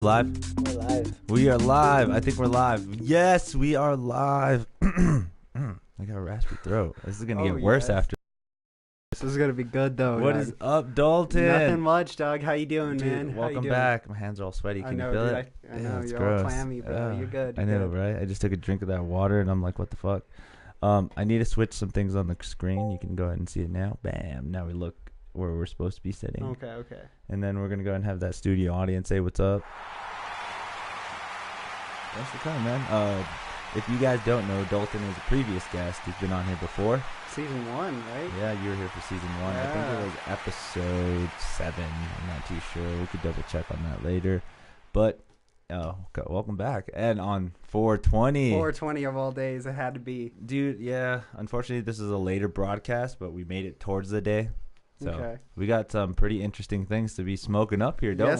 Live? We're live. We are live. I think we're live. Yes, we are live. I got a raspy throat. This is going to get worse after. This is going to be good, though. What dog. is up, Dalton? Nothing much, dog. How you doing, Dude, man? welcome back. My hands are all sweaty. Can you feel it? I know. It's You're gross. all clammy, bro. You're good. I know, right? I just took a drink of that water, and I'm like, what the fuck? I need to switch some things on the screen. You can go ahead and see it now. Bam. Now we look where we're supposed to be sitting. Okay. And then we're going to go ahead and have that studio audience say what's up. Thanks for coming, man. If you guys don't know, Dalton is a previous guest. He's been on here before. Season 1, right? Yeah, you were here for season 1. Yeah. I think it was episode 7. I'm not too sure. We could double check on that later. But, okay, welcome back. And on 420. 420 of all days, it had to be. Dude, yeah. Unfortunately, this is a later broadcast, but we made it towards the day. So we got some pretty interesting things to be smoking up here, don't we?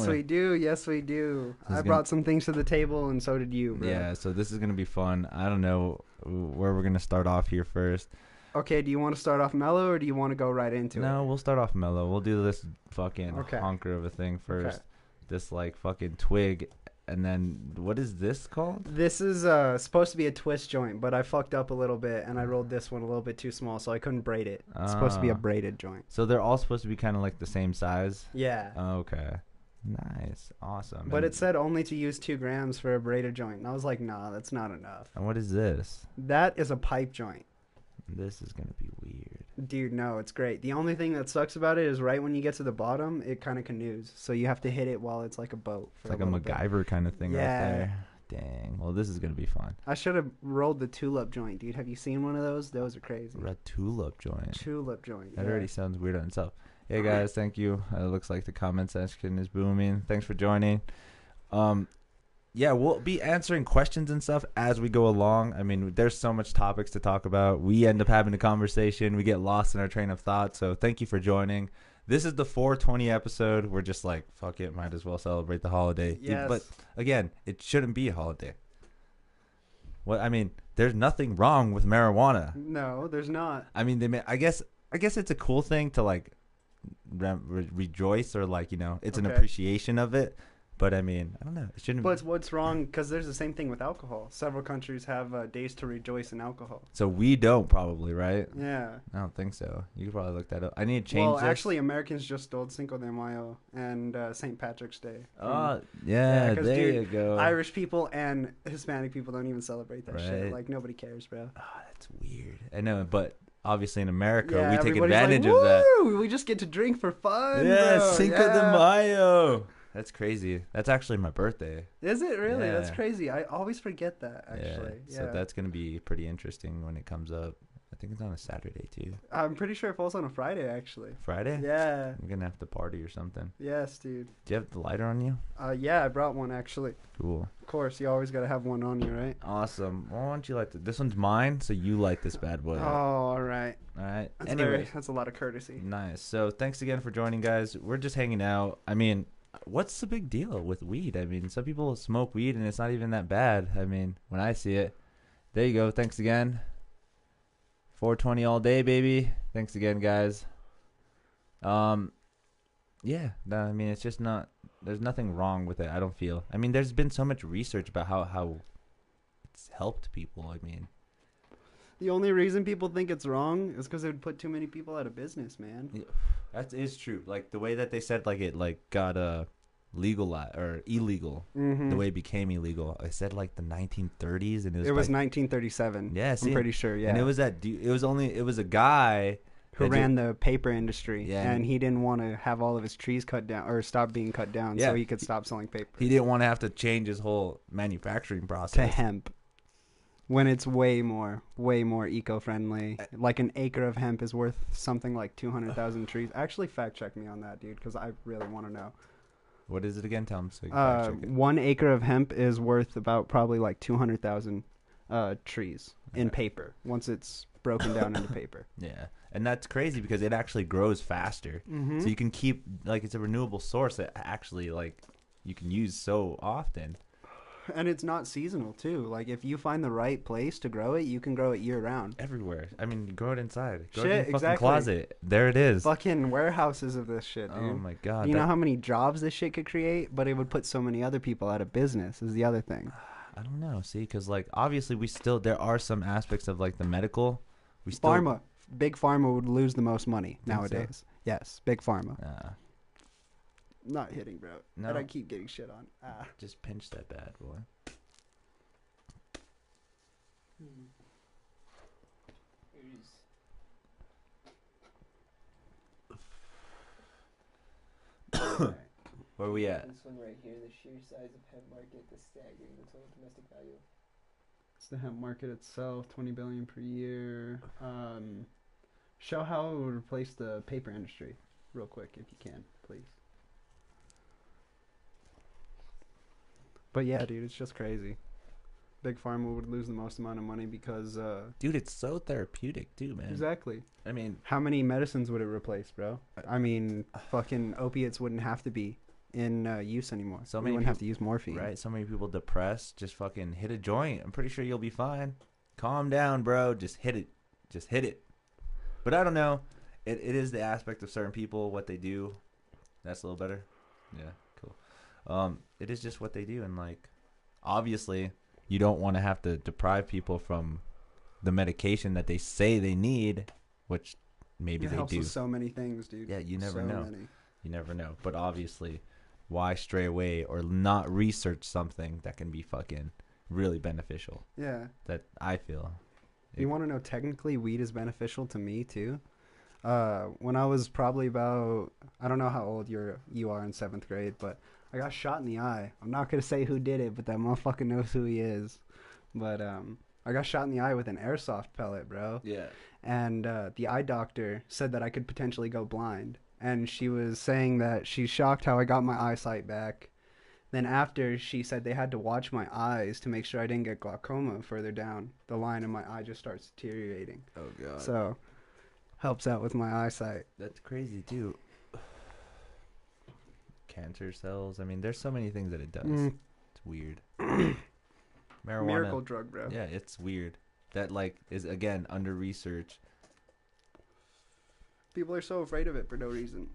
Yes, we do. I brought some things to the table, and so did you, bro. Yeah, so this is going to be fun. I don't know where we're going to start off here first. Okay, do you want to start off mellow, or do you want to go right into it? No, we'll start off mellow. We'll do this fucking honker of a thing first. Okay. This, like, fucking twig. And then, what is this called? This is supposed to be a twist joint, but I fucked up a little bit, and I rolled this one a little bit too small, so I couldn't braid it. It's supposed to be a braided joint. So they're all supposed to be kind of like the same size? Yeah. Okay. Nice. Awesome. But it said only to use 2 grams for a braided joint. And I was like, nah, that's not enough. And what is this? That is a pipe joint. This is going to be weird. Dude, no, it's great. The only thing that sucks about it is right when you get to the bottom, it kind of canoes. So you have to hit it while it's like a boat. It's like a MacGyver kind of thing right there. Dang. Well, this is going to be fun. I should have rolled the tulip joint, dude. Have you seen one of those? Those are crazy. Red tulip joint. Tulip joint. That already sounds weird on itself. Hey, guys, thank you. It looks like the comment section is booming. Thanks for joining. Yeah, we'll be answering questions and stuff as we go along. I mean, there's so much topics to talk about. We end up having a conversation. We get lost in our train of thought. So thank you for joining. This is the 420 episode. We're just like, fuck it, might as well celebrate the holiday. Yes. But again, it shouldn't be a holiday. Well, I mean, there's nothing wrong with marijuana. No, there's not. I mean, I guess it's a cool thing to like rejoice, or like, you know, it's an appreciation of it. But I mean, I don't know. It shouldn't. But what's wrong? Because there's the same thing with alcohol. Several countries have days to rejoice in alcohol. So we don't, probably, right? Yeah. I don't think so. You could probably look that up. I need to change. Well, actually, Americans just stole Cinco de Mayo and St. Patrick's Day. Oh, yeah, there dude, you go. Irish people and Hispanic people don't even celebrate that shit. Like, nobody cares, bro. Oh, that's weird. I know, but obviously in America, yeah, we take advantage of that. We just get to drink for fun. Yeah, bro. Cinco de Mayo. That's crazy. That's actually my birthday. Is it really? Yeah. That's crazy. I always forget that, actually. Yeah. So that's going to be pretty interesting when it comes up. I think it's on a Saturday, too. I'm pretty sure it falls on a Friday, actually. Friday? Yeah. I'm going to have to party or something. Yes, dude. Do you have the lighter on you? Yeah, I brought one, actually. Cool. Of course, you always got to have one on you, right? Awesome. Well, why don't you light this one's mine, so you light this bad boy. Oh, all right. All right. Anyway, that's a lot of courtesy. Nice. So thanks again for joining, guys. We're just hanging out. I mean, what's the big deal with weed? I mean, some people smoke weed and it's not even that bad. I mean, when I see it. There you go. Thanks again. 420 all day, baby. Thanks again, guys. Yeah. No, I mean, it's just not. There's nothing wrong with it, I don't feel. I mean, there's been so much research about how it's helped people. I mean, the only reason people think it's wrong is because it would put too many people out of business, man. Yeah, that is true. Like the way that they said, like it like got legal or illegal. Mm-hmm. The way it became illegal. I said like the 1930s, and it was 1937. Yeah, I'm pretty sure. Yeah, and it was it was a guy who ran the paper industry, yeah, and he didn't want to have all of his trees cut down or stop being cut down, so he could stop selling paper. He didn't want to have to change his whole manufacturing process to hemp. When it's way more eco-friendly. Like an acre of hemp is worth something like 200,000 trees. Actually, fact check me on that, dude, because I really want to know. What is it again? Tell him so you can fact check it. 1 acre of hemp is worth about probably like 200,000 trees in paper once it's broken down into paper. Yeah, and that's crazy because it actually grows faster. Mm-hmm. So you can keep, like, it's a renewable source that actually, like, you can use so often. And it's not seasonal too. Like if you find the right place to grow it, you can grow it year round. Everywhere. I mean, grow it inside. Grow Shit, it in your fucking exactly. closet. There it is. Fucking warehouses of this shit, dude. Oh my god. Do you know how many jobs this shit could create? But it would put so many other people out of business. Is the other thing. I don't know. See, because like obviously there are some aspects of like the medical. We still Pharma, big pharma would lose the most money Think so? nowadays. Yes, big pharma. Nah, Not hitting, bro. No. And I keep getting shit on. just pinch that bad boy. Where we at? This one right here, the sheer size of hemp market, the staggering, the total domestic value. It's the hemp market itself, 20 billion per year. Show how it would replace the paper industry, real quick, if you can, please. But yeah, dude, it's just crazy. Big pharma would lose the most amount of money because, Dude, it's so therapeutic too, man. exactly. I mean, How many medicines would it replace, bro? I mean, fucking opiates wouldn't have to be in use anymore. So We many wouldn't have to use morphine. right? So many people depressed, just fucking hit a joint. I'm pretty sure you'll be fine. Calm down, bro. Just hit it. Just hit it. But I don't know. It is the aspect of certain people, what they do. That's a little better. Yeah, cool. It is just what they do, and like, obviously, you don't want to have to deprive people from the medication that they say they need, which maybe It they helps do. with so many things, dude. Yeah, you never So know. many. You never know. But obviously, why stray away or not research something that can be fucking really beneficial? Yeah. That I feel. You want to know, technically, weed is beneficial to me, too. When I was probably about, I don't know how old you are in 7th grade, but I got shot in the eye. I'm not going to say who did it, but that motherfucker knows who he is. But I got shot in the eye with an airsoft pellet, bro. Yeah. And the eye doctor said that I could potentially go blind. And she was saying that she's shocked how I got my eyesight back. Then after, she said they had to watch my eyes to make sure I didn't get glaucoma further down the line, and my eye just starts deteriorating. Oh god. So, helps out with my eyesight. That's crazy too. Cancer cells. I mean, there's so many things that it does. It's weird. Marijuana. Miracle drug, bro. Yeah, it's weird. That like is again under research. People are so afraid of it for no reason.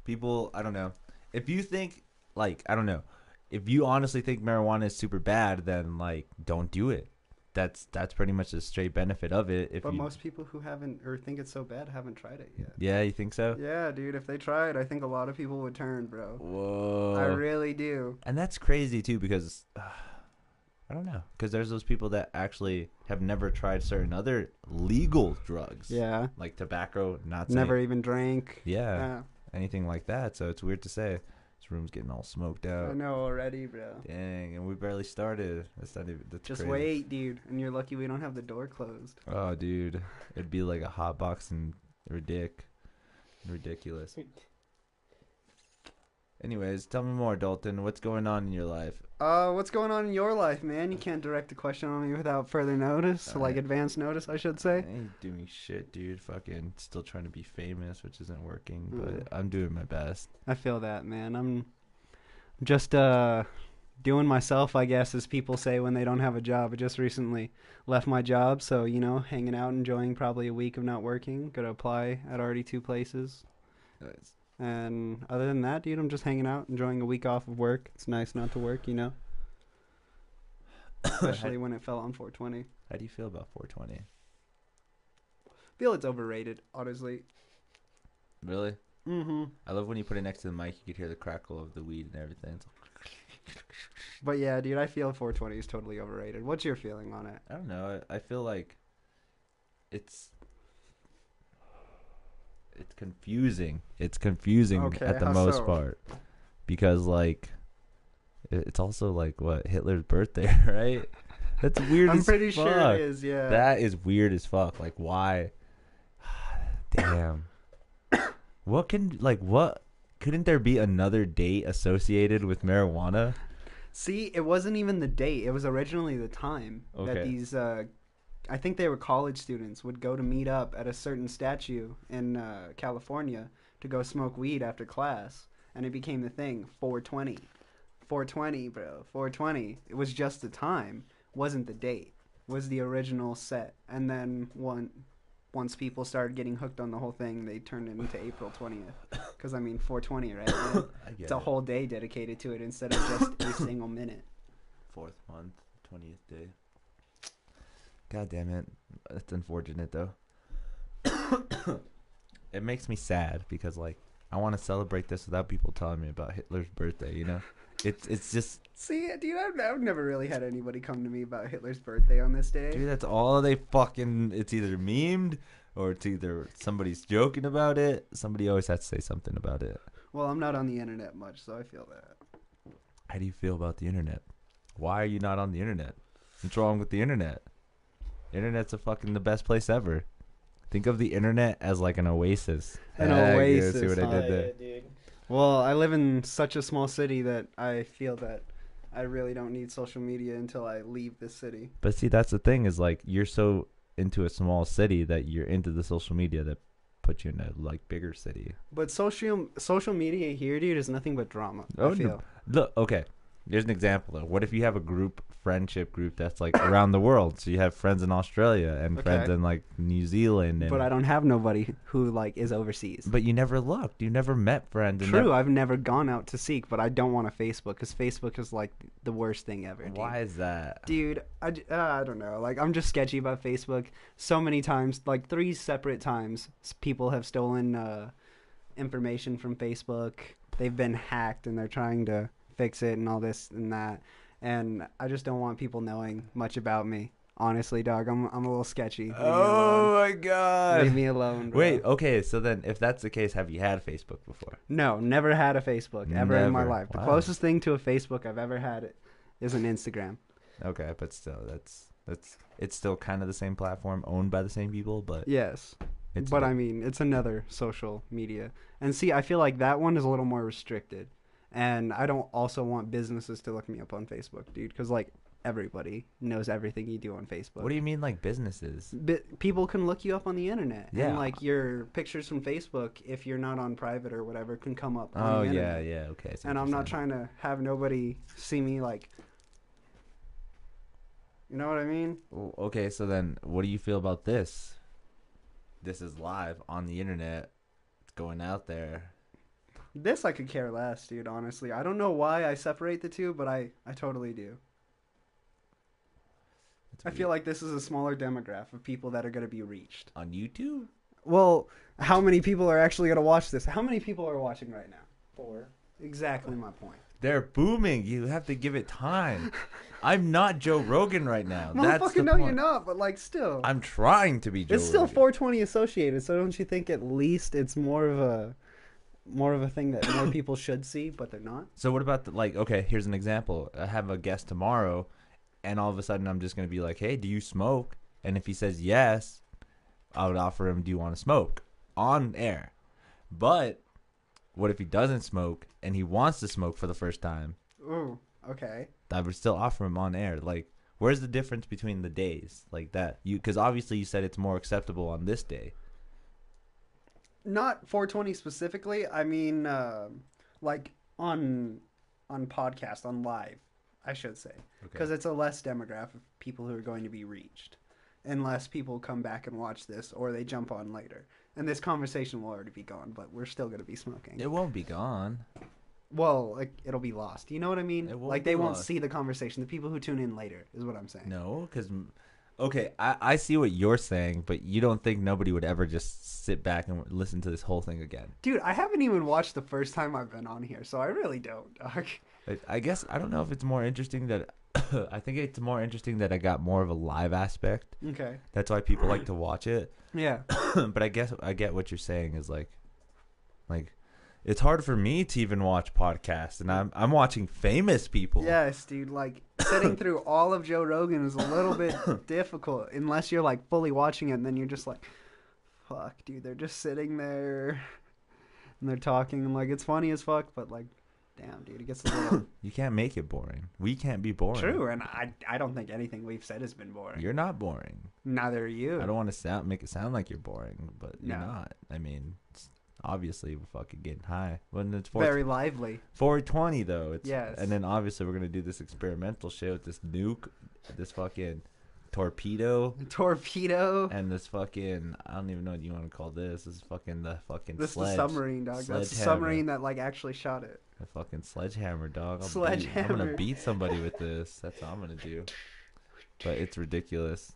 People, I don't know. If you think like I don't know, if you honestly think marijuana is super bad, then like don't do it. That's pretty much the straight benefit of it. If But you, most people who haven't or think it's so bad haven't tried it yet. yeah, you think so? Yeah, dude, if they tried, I think a lot of people would turn, bro. Whoa. I really do. And that's crazy too because I don't know, because there's those people that actually have never tried certain other legal drugs. Yeah. Like tobacco, not Never saying, even drank. yeah, anything like that. So it's weird to say. This room's getting all smoked I out. know already, bro. Dang, and we barely started. That's not even. That's Just crazy. wait, dude. And you're lucky we don't have the door closed. Oh, dude, it'd be like a hot box and ridiculous. Anyways, tell me more, Dalton. What's going on in your life? What's going on in your life, man? You can't direct a question on me without further notice, like advance notice, I should I say. ain't doing shit, dude. Fucking still trying to be famous, which isn't working, but I'm doing my best. I feel that, man. I'm just doing myself, I guess, as people say when they don't have a job. I just recently left my job, so hanging out, enjoying probably a week of not working. Gonna apply at already 2 places. Nice. And other than that, dude, I'm just hanging out, enjoying a week off of work. It's nice not to work, Especially when it fell on 420. How do you feel about 420? Feel it's overrated, honestly. Really? Mm-hmm. I love when you put it next to the mic, you could hear the crackle of the weed and everything. It's But yeah, dude, I feel 420 is totally overrated. What's your feeling on it? I don't know. I feel like it's confusing. It's confusing Okay, at the how most so? part. Because, like, it's also, like, what, Hitler's birthday, right? That's weird I'm as pretty fuck. sure it is, yeah. That is weird as fuck. Like, why? Damn. Couldn't there be another date associated with marijuana? See, it wasn't even the date. It was originally the time that Okay. these, I think they were college students, would go to meet up at a certain statue in California to go smoke weed after class. And it became the thing, 420. 420, bro. 420. It was just the time, wasn't the date. Was the original set, and then once people started getting hooked on the whole thing, they turned it into April 20th. Because I mean, 420, right? Man? I get It's a it. whole day dedicated to it instead of just a single minute. 4th month, 20th day. God damn it. That's unfortunate, though. It makes me sad because, like, I want to celebrate this without people telling me about Hitler's birthday, you know? It's just, See, dude, I've never really had anybody come to me about Hitler's birthday on this day. dude, that's all they fucking, it's either memed or it's either somebody's joking about it. Somebody always has to say something about it. Well, I'm not on the internet much, so I feel that. How do you feel about the internet? Why are you not on the internet? What's wrong with the internet? Internet's the best place ever. Think of the internet as like an oasis. An Heck, oasis, See what I huh? did there? Dude. Well, I live in such a small city that I feel that I really don't need social media until I leave this city. But see, that's the thing is like you're so into a small city that you're into the social media that puts you in a like bigger city. But social media here, dude, is nothing but drama. Oh, I feel. Look, okay. Here's an example though. What if you have a friendship group that's like around the world? So you have friends in Australia and friends Okay. in like New Zealand. And, But I don't have nobody who like is overseas. but you never looked. You never met friends. and True, I've never gone out to seek, but I don't want a Facebook because Facebook is like the worst thing ever. Dude. Why is that? Dude, I don't know. Like, I'm just sketchy about Facebook. So many times, like 3 separate times, people have stolen information from Facebook. They've been hacked, and they're trying to fix it and all this and that. And I just don't want people knowing much about me. Honestly, dog, I'm a little sketchy. Leave me Oh alone. my god. Leave me alone, bro. Wait, okay, so then if that's the case, have you had Facebook before? No, never had a Facebook ever in my Never. life. The Wow. closest thing to a Facebook I've ever had is an Instagram. Okay, but still, it's still kind of the same platform owned by the same people, but Yes. it's But I mean, it's another social media. And see, I feel like that one is a little more restricted. And I don't also want businesses to look me up on Facebook, dude, because like everybody knows everything you do on Facebook. what do you mean like businesses? People can look you up on the internet. Yeah. And like your pictures from Facebook, if you're not on private or whatever, can come up on Oh the yeah, internet. yeah, okay. I see And what I'm you're not saying. trying to have nobody see me like, you know what I mean? Well, okay, so then what do you feel about this? This is live on the internet. It's going out there. This I could care less, dude, honestly. I don't know why I separate the two, but I totally do. It's I feel like this is a smaller demographic of people that are going to be reached. on YouTube. Well, how many people are actually going to watch this? How many people are watching right now? 4. Exactly my point. They're booming. You have to give it time. I'm not Joe Rogan right now. That's the Motherfucker, no, point. you're not, but like still. I'm trying to be Joe It's still Rogan. 420 associated, so don't you think at least it's more of a thing that more people should see, but they're not? So what about okay, here's an example. I have a guest tomorrow, and all of a sudden I'm just going to be like, hey, do you smoke? And if he says yes, I would offer him, do you want to smoke? On air. But what if he doesn't smoke and he wants to smoke for the first time? Ooh, okay. I would still offer him on air. Like, where's the difference between the days? Like that. Because obviously you said it's more acceptable on this day. Not 420 specifically. I mean, like on podcast, on live, I should say, because it's a less demographic of people who are going to be reached, unless people come back and watch this or they jump on later. And this conversation will already be gone, but we're still going to be smoking. It won't be gone. Well, like it'll be lost. You know what I mean? It won't Like be they won't lost. see the conversation. The people who tune in later is what I'm saying. No, because okay, I see what you're saying, but you don't think nobody would ever just sit back and listen to this whole thing again? Dude, I haven't even watched the first time I've been on here, so I really don't, dog. I guess I don't know if it's more interesting that I think it's more interesting that I got more of a live aspect. Okay. That's why people like to watch it. Yeah. But I guess I get what you're saying is like it's hard for me to even watch podcasts, and I'm watching famous people. Yes, dude. Like sitting through all of Joe Rogan is a little bit difficult unless you're like fully watching it, and then you're just like, "Fuck, dude." They're just sitting there and they're talking, and like it's funny as fuck, but like, damn, dude, it gets a little You can't make it boring. We can't be boring. true. And I don't think anything we've said has been boring. You're not boring. Neither are you. I don't want to make it sound like you're boring, but you're No. not. I mean, obviously we're fucking getting high. When it's Very lively. 420 though. It's, Yes. and then obviously we're gonna do this experimental shit with this nuke, this fucking torpedo, and this fucking, I don't even know what you want to call this. This is fucking the fucking This is the sledge. submarine, dog. That's the Sledgehammer. submarine that like actually shot it. A fucking sledgehammer, dog. I'm Sledgehammer. gonna beat somebody with this. That's what I'm gonna do. But it's ridiculous.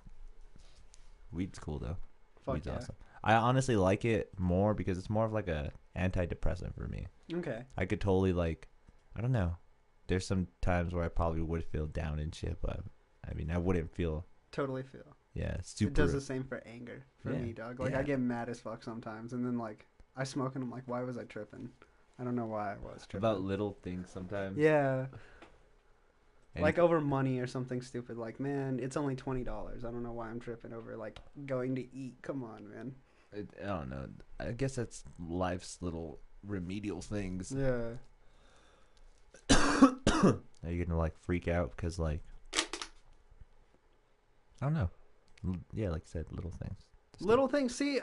Weed's cool though. Fuck Weed's yeah. awesome. I honestly like it more because it's more of like a antidepressant for me. Okay. I could totally like, I don't know. There's some times where I probably would feel down and shit, but I mean I wouldn't feel. Totally feel. Yeah, super. It does the same for anger for Yeah. me, dog. Like Yeah. I get mad as fuck sometimes, and then like I smoke and I'm like, why was I tripping? I don't know why I was tripping. About little things sometimes. Yeah. And Like over money or something stupid. Like, man, it's only $20. I don't know why I'm tripping over like going to eat. Come on, man. I don't know. I guess that's life's little remedial things. Yeah. Are you gonna like freak out because like, I don't know. Yeah, like I said, little things. Little things. See,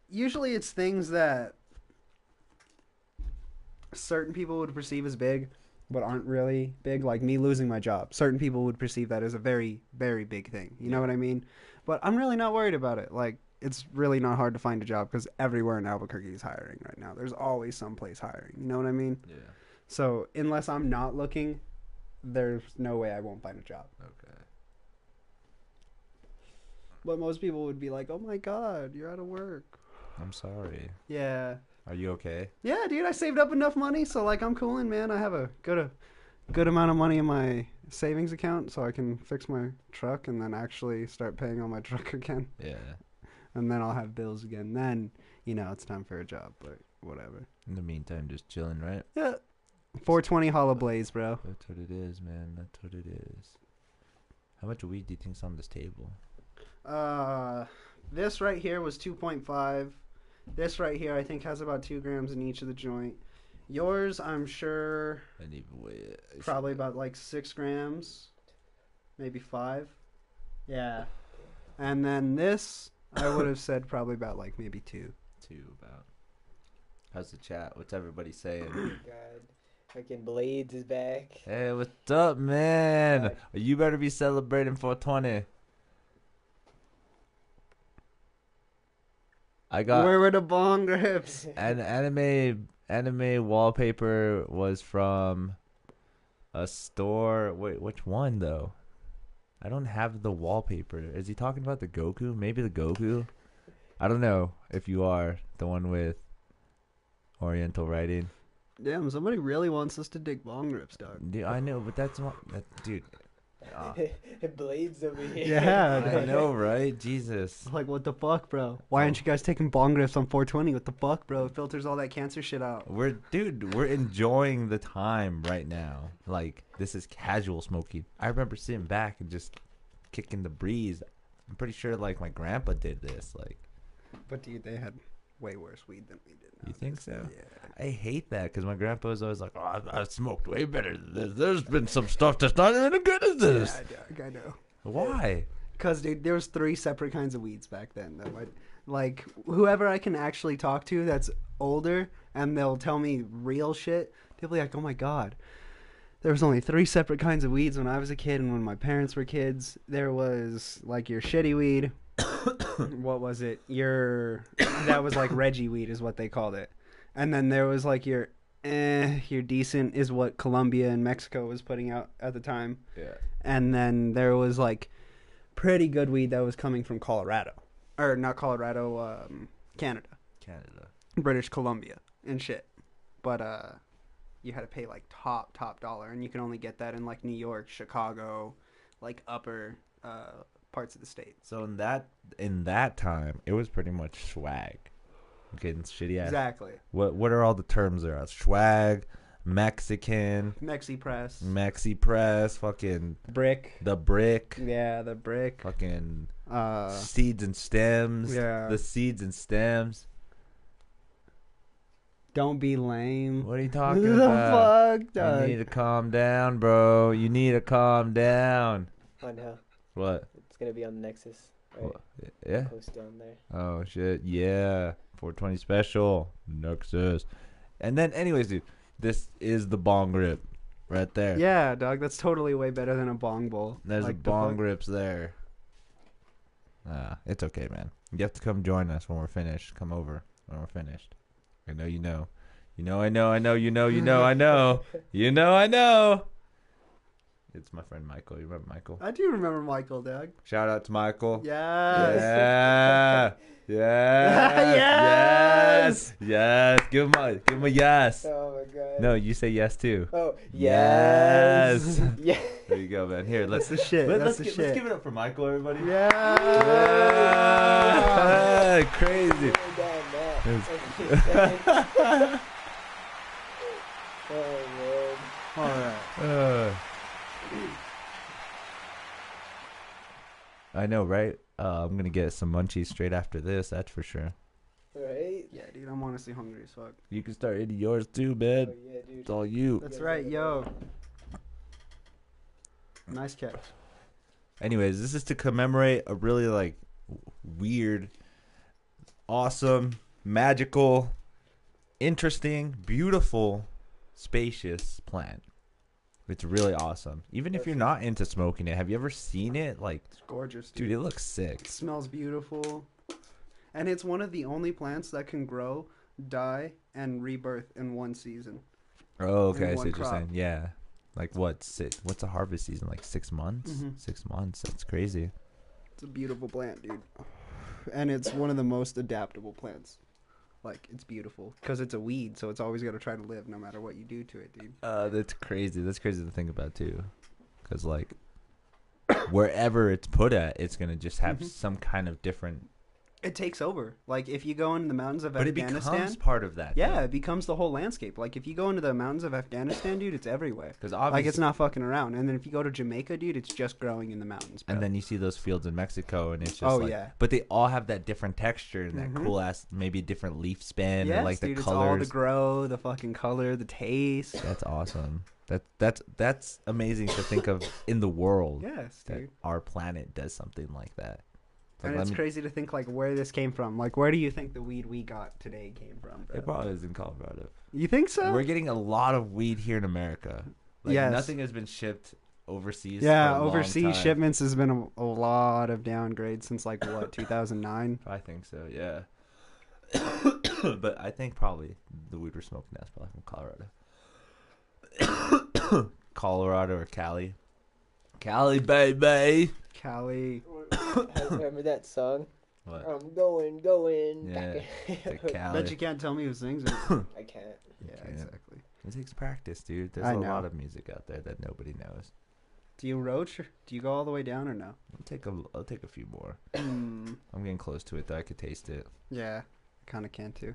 usually it's things that certain people would perceive as big, but aren't really big. Like me losing my job. Certain people would perceive that as a very, very big thing. You know what I mean? But I'm really not worried about it. Like, it's really not hard to find a job because everywhere in Albuquerque is hiring right now. There's always someplace hiring. You know what I mean? Yeah. So unless I'm not looking, there's no way I won't find a job. Okay. But most people would be like, "Oh my God, you're out of work." I'm sorry. Yeah. Are you okay? Yeah, dude, I saved up enough money, so like I'm cooling, man. I have a good amount of money in my savings account, so I can fix my truck and then actually start paying on my truck again, Yeah. and then I'll have bills again. Then it's time for a job, but whatever. In the meantime, just chilling, right? Yeah. 420 Hollow Blaze, bro. That's what it is, man. That's what it is. How much weed do you think's on this table? This right here was 2.5. This right here, I think, has about 2 grams in each of the joint. Yours, I'm sure, I need to weigh it. probably about like 6 grams, maybe 5. Yeah. And then this, I would have said probably about like maybe 2. About. How's the chat? What's everybody saying? God, fucking Blades is back. Hey, what's up, man? You better be celebrating 420. I got Where were the bong grips? an anime wallpaper was from a store. Wait, which one though? I don't have the wallpaper. Is he talking about the Goku? Maybe the Goku? I don't know if you are the one with Oriental writing. Damn, somebody really wants us to dig bong grips, dog. Dude, I know, but that's not dude. Blades over here. Yeah, I know, right? Jesus. Like, what the fuck, bro? Why aren't you guys taking bong grips on 420? What the fuck, bro? It filters all that cancer shit out. We're enjoying the time right now. Like, this is casual smoking. I remember sitting back and just kicking the breeze. I'm pretty sure like my grandpa did this. Like, But dude, they had way worse weed than we did. you think so? Yeah. I hate that because my grandpa was always like, "Oh, I've smoked way better than this. There's been some stuff that's not even as good as this." Yeah, I know. Why? Because, dude, there was 3 separate kinds of weeds back then. Though. Like, whoever I can actually talk to that's older and they'll tell me real shit, they'll be like, "Oh my God. There was only 3 separate kinds of weeds when I was a kid and when my parents were kids. There was, like, your shitty weed." What was it? That was like Reggie weed is what they called it. And then there was like your decent is what Colombia and Mexico was putting out at the time. Yeah. And then there was like pretty good weed that was coming from Colorado. Or not Colorado, Canada. British Columbia and shit. But you had to pay like top dollar, and you can only get that in like New York, Chicago, like upper parts of the state. So in that time, it was pretty much swag. I'm getting shitty ass. Exactly. What are all the terms there? Swag, Mexican, Mexi press. Maxi press, fucking Brick. the brick, Yeah, the brick. fucking seeds and stems. Yeah. The seeds and stems. Don't be lame. What are you talking the about? fuck, dog? You need to calm down, bro. You need to calm down. Oh no, What? it's gonna be on the Nexus. Right, Yeah. post down there. Oh shit. Yeah. 420 special. Nexus. And then, anyways, dude, this is the bong rip right there. Yeah, dog. That's totally way better than a bong bowl. There's Like a the bong fuck- rips there. It's okay, man. You have to come join us when we're finished. Come over when we're finished. I know you know. You know I know. I know you know. You know I know. You know I know. It's my friend Michael. You remember Michael? I do remember Michael, dog. Shout out to Michael. Yes. Yeah. Yes. Yes. Give him a yes. Oh my god. No, you say yes too. Oh Yes. yes. Yeah. There you go, man. Here, let's That's the shit. let's That's the give shit. it up for Michael, everybody. Yeah. Yeah. Crazy. Oh man. All right. I know, right? I'm gonna get some munchies straight after this. That's for sure. Right? Yeah, dude. I'm honestly hungry as fuck. You can start eating yours too, Oh man. yeah, dude. It's all you. That's right, yo. Nice catch. Anyways, this is to commemorate a really weird, awesome, magical, interesting, beautiful, spacious plant. It's really awesome. Even if you're not into smoking it, have you ever seen it? Like, It's gorgeous, dude, it looks sick. It smells beautiful. And it's one of the only plants that can grow, die, and rebirth in one season. Oh, okay, I in see one what you're crop. saying. Yeah. Like what's a harvest season? Like 6 months? Mhm. 6 months. That's crazy. It's a beautiful plant, dude. And it's one of the most adaptable plants. Like, it's beautiful. Because it's a weed, so it's always got to try to live no matter what you do to it, dude. That's crazy. That's crazy to think about too. Because like wherever it's put at, it's gonna just have Mhm. some kind of different. It takes over. Like, if you go into the mountains of But it Afghanistan... becomes part of that. Yeah, it becomes the whole landscape. Like, if you go into the mountains of Afghanistan, dude, it's everywhere. Because Like, obviously, it's not fucking around. And then if you go to Jamaica, dude, it's just growing in the mountains, bro. and then you see those fields in Mexico, and it's just Oh, like, yeah. But they all have that different texture and that Mhm. cool ass, maybe different leaf span, yes, and like dude, the it's all the colors. grow, the fucking color, the taste. That's awesome. That's amazing to think of in the world. Yes, That dude. our planet does something like that. Like, And let it's me- crazy to think, like, where this came from. Like, where do you think the weed we got today came from, bro? It probably is in Colorado. You think so? We're getting a lot of weed here in America. Like, Yes. nothing has been shipped overseas. Yeah, for a long overseas time. shipments has been a lot of downgrades since, like, what, 2009? I think so, yeah. But I think probably the weed we're smoking now is probably from Colorado. Colorado or Cali. Cali, baby. Cali. Remember that song? What? I'm going Yeah, back. to Cali. Bet you can't tell me who sings it. I can't. Yeah, can't. exactly. It takes practice, dude. There's I a know. lot of music out there that nobody knows. Do you roach? Do you go all the way down or no? I'll take a few more. Mm, I'm getting close to it though. I could taste it. yeah, I kind of can too.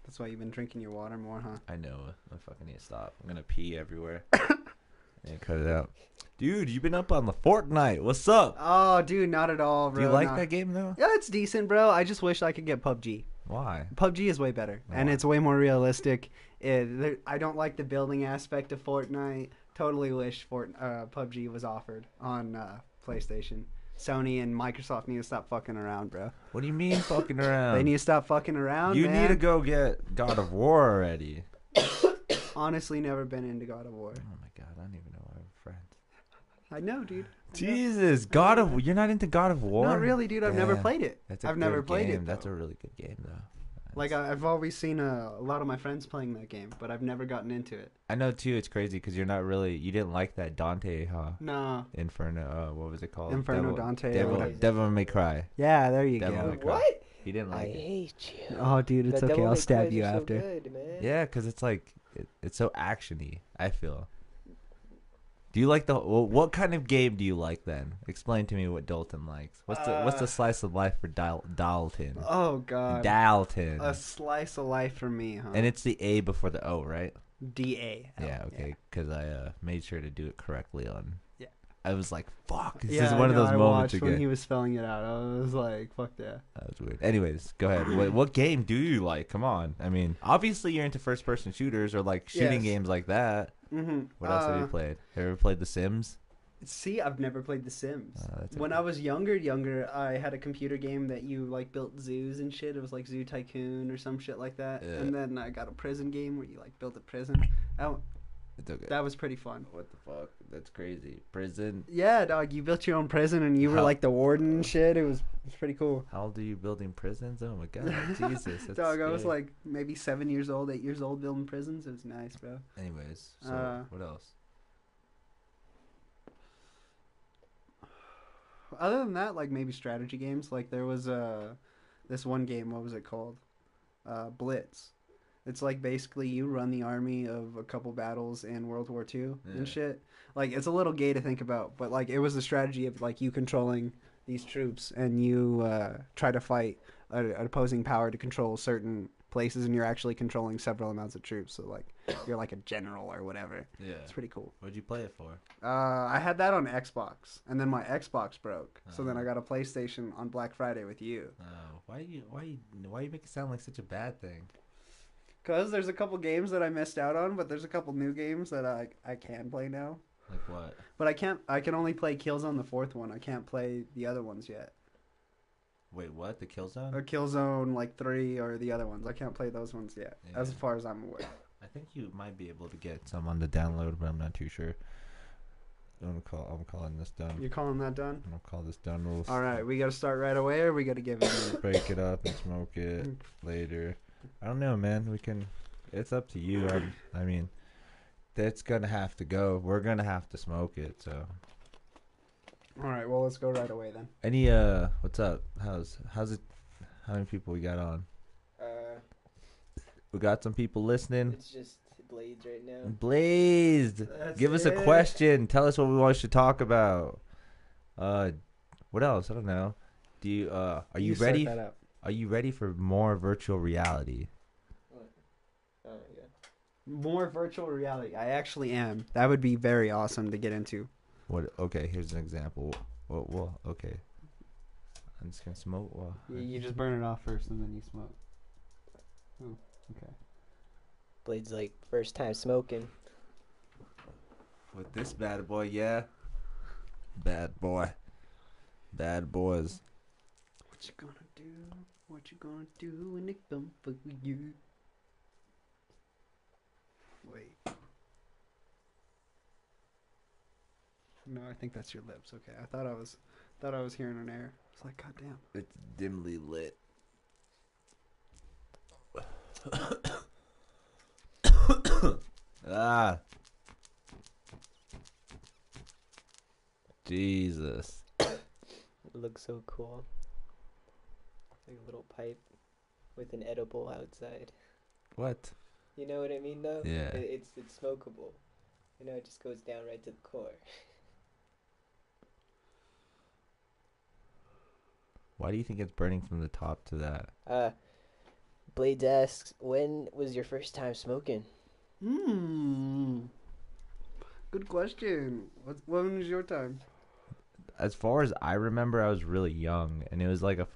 That's why you've been drinking your water more, huh? I know. I fucking need to stop. I'm gonna pee everywhere. Yeah, cut it out. Dude, you've been up on the Fortnite. What's up? Oh, dude, not at all, bro. Do you like not- that game though? Yeah, it's decent, bro. I just wish I could get PUBG. Why? PUBG is way better, and Why? it's way more realistic. I don't like the building aspect of Fortnite. Totally wish PUBG was offered on PlayStation. Sony and Microsoft need to stop fucking around, bro. What do you mean fucking around? They need to stop fucking around, You man. need to go get God of War already. Honestly, never been into God of War. Oh my god, I don't even know why we're friends. I know, dude. I know. Jesus, God of You're not into God of War? Not really, dude. I've never Damn. played it. That's a I've never good played game. it. That's though. a really good game though. Like I've always seen a lot of my friends playing that game, but I've never gotten into it. I know too. It's crazy because you didn't like that Dante, huh? No. Inferno. What was it called? Inferno Dante or Devil, whatever. Devil May Cry. Yeah, there you Devil go. May Cry. What? He didn't I like it. hate you. Oh, dude, it's The okay. Devil I'll May stab Cries you are so after. good, man. Yeah, because it's like it's so actiony. I feel. Do you like what kind of game do you like then? Explain to me what Dalton likes. What's the slice of life for Dalton? Oh God. Dalton. A slice of life for me, huh? And it's the A before the O, right? DA. Yeah, okay. Because I made sure to do it correctly on. Yeah. I was like, "Fuck!" This Yeah, is one of I know, those I moments watched when again. he was spelling it out. I was like, "Fuck yeah." That was weird. Anyways, go ahead. What game do you like? Come on. I mean, obviously you're into first-person shooters or like shooting Yes. games like that. Mm-hmm. What else have you played? Have you ever played The Sims? See, I've never played The Sims. That's When okay. I was younger, I had a computer game that you like built zoos and shit. It was like Zoo Tycoon or some shit like that. Yeah. And then I got a prison game where you like built a prison. That, It's okay. that was pretty fun. What the fuck? That's crazy. Prison. Yeah, dog, you built your own prison and you were How- like the warden and shit. It was pretty cool. How old are you building prisons? Oh my god, Jesus. That's Dog, I was scary. like maybe 7 years old, 8 years old building prisons. It was nice, bro. Anyways, so what else? Other than that, like maybe strategy games. Like there was this one game. What was it called? Blitz. It's like basically you run the army of a couple battles in World War II Yeah. and shit. Like it's a little gay to think about, but like it was a strategy of like you controlling these troops and you try to fight an opposing power to control certain places, and you're actually controlling several amounts of troops. So like you're like a general or whatever. Yeah. It's pretty cool. What'd you play it for? I had that on Xbox, and then my Xbox broke. So then Oh. I got a PlayStation on Black Friday with you. Oh, why you make it sound like such a bad thing? Cause there's a couple games that I missed out on, but there's a couple new games that I can play now. Like what? But I can't. I can only play Killzone the fourth one. I can't play the other ones yet. Wait, what? The Killzone? Or Killzone like 3 or the other ones. I can't play those ones yet, as Yeah. far as I'm aware. I think you might be able to get some on the download, but I'm not too sure. I'm calling this done. You calling that done? I'm gonna call this done. We'll All right, we gotta start right away, or we gotta give it. break it up and smoke it later. I don't know, man. We can. It's up to you. I mean, that's gonna have to go. We're gonna have to smoke it. So, All right, well let's go right away then. any what's up? How's it? How many people we got on? We got some people listening. It's just Blades right now. Blazed. That's Give us a it. question. Tell us what we want to talk about. What else? I don't know. Do you are you start ready? that up. Are you ready for more virtual reality? Oh yeah. More virtual reality. I actually am. That would be very awesome to get into. What? Okay, here's an example. Well, okay. I'm just gonna smoke. Well, You just burn it off first and then you smoke. Ooh, okay. Blades like first time smoking. with this bad boy, yeah. Bad boy. Bad boys. What you gonna do? What you gonna do when they come for you? Wait. No, I think that's your lips. Okay, I thought I was hearing an air. I was like, God damn. It's dimly lit. Ah. Jesus. It looks so cool. Like a little pipe with an edible outside. What? You know what I mean, though? Yeah. It's smokable. You know, it just goes down right to the core. Why do you think it's burning from the top to that? Blades asks, when was your first time smoking? Good question. When was your time? As far as I remember, I was really young, and it was like it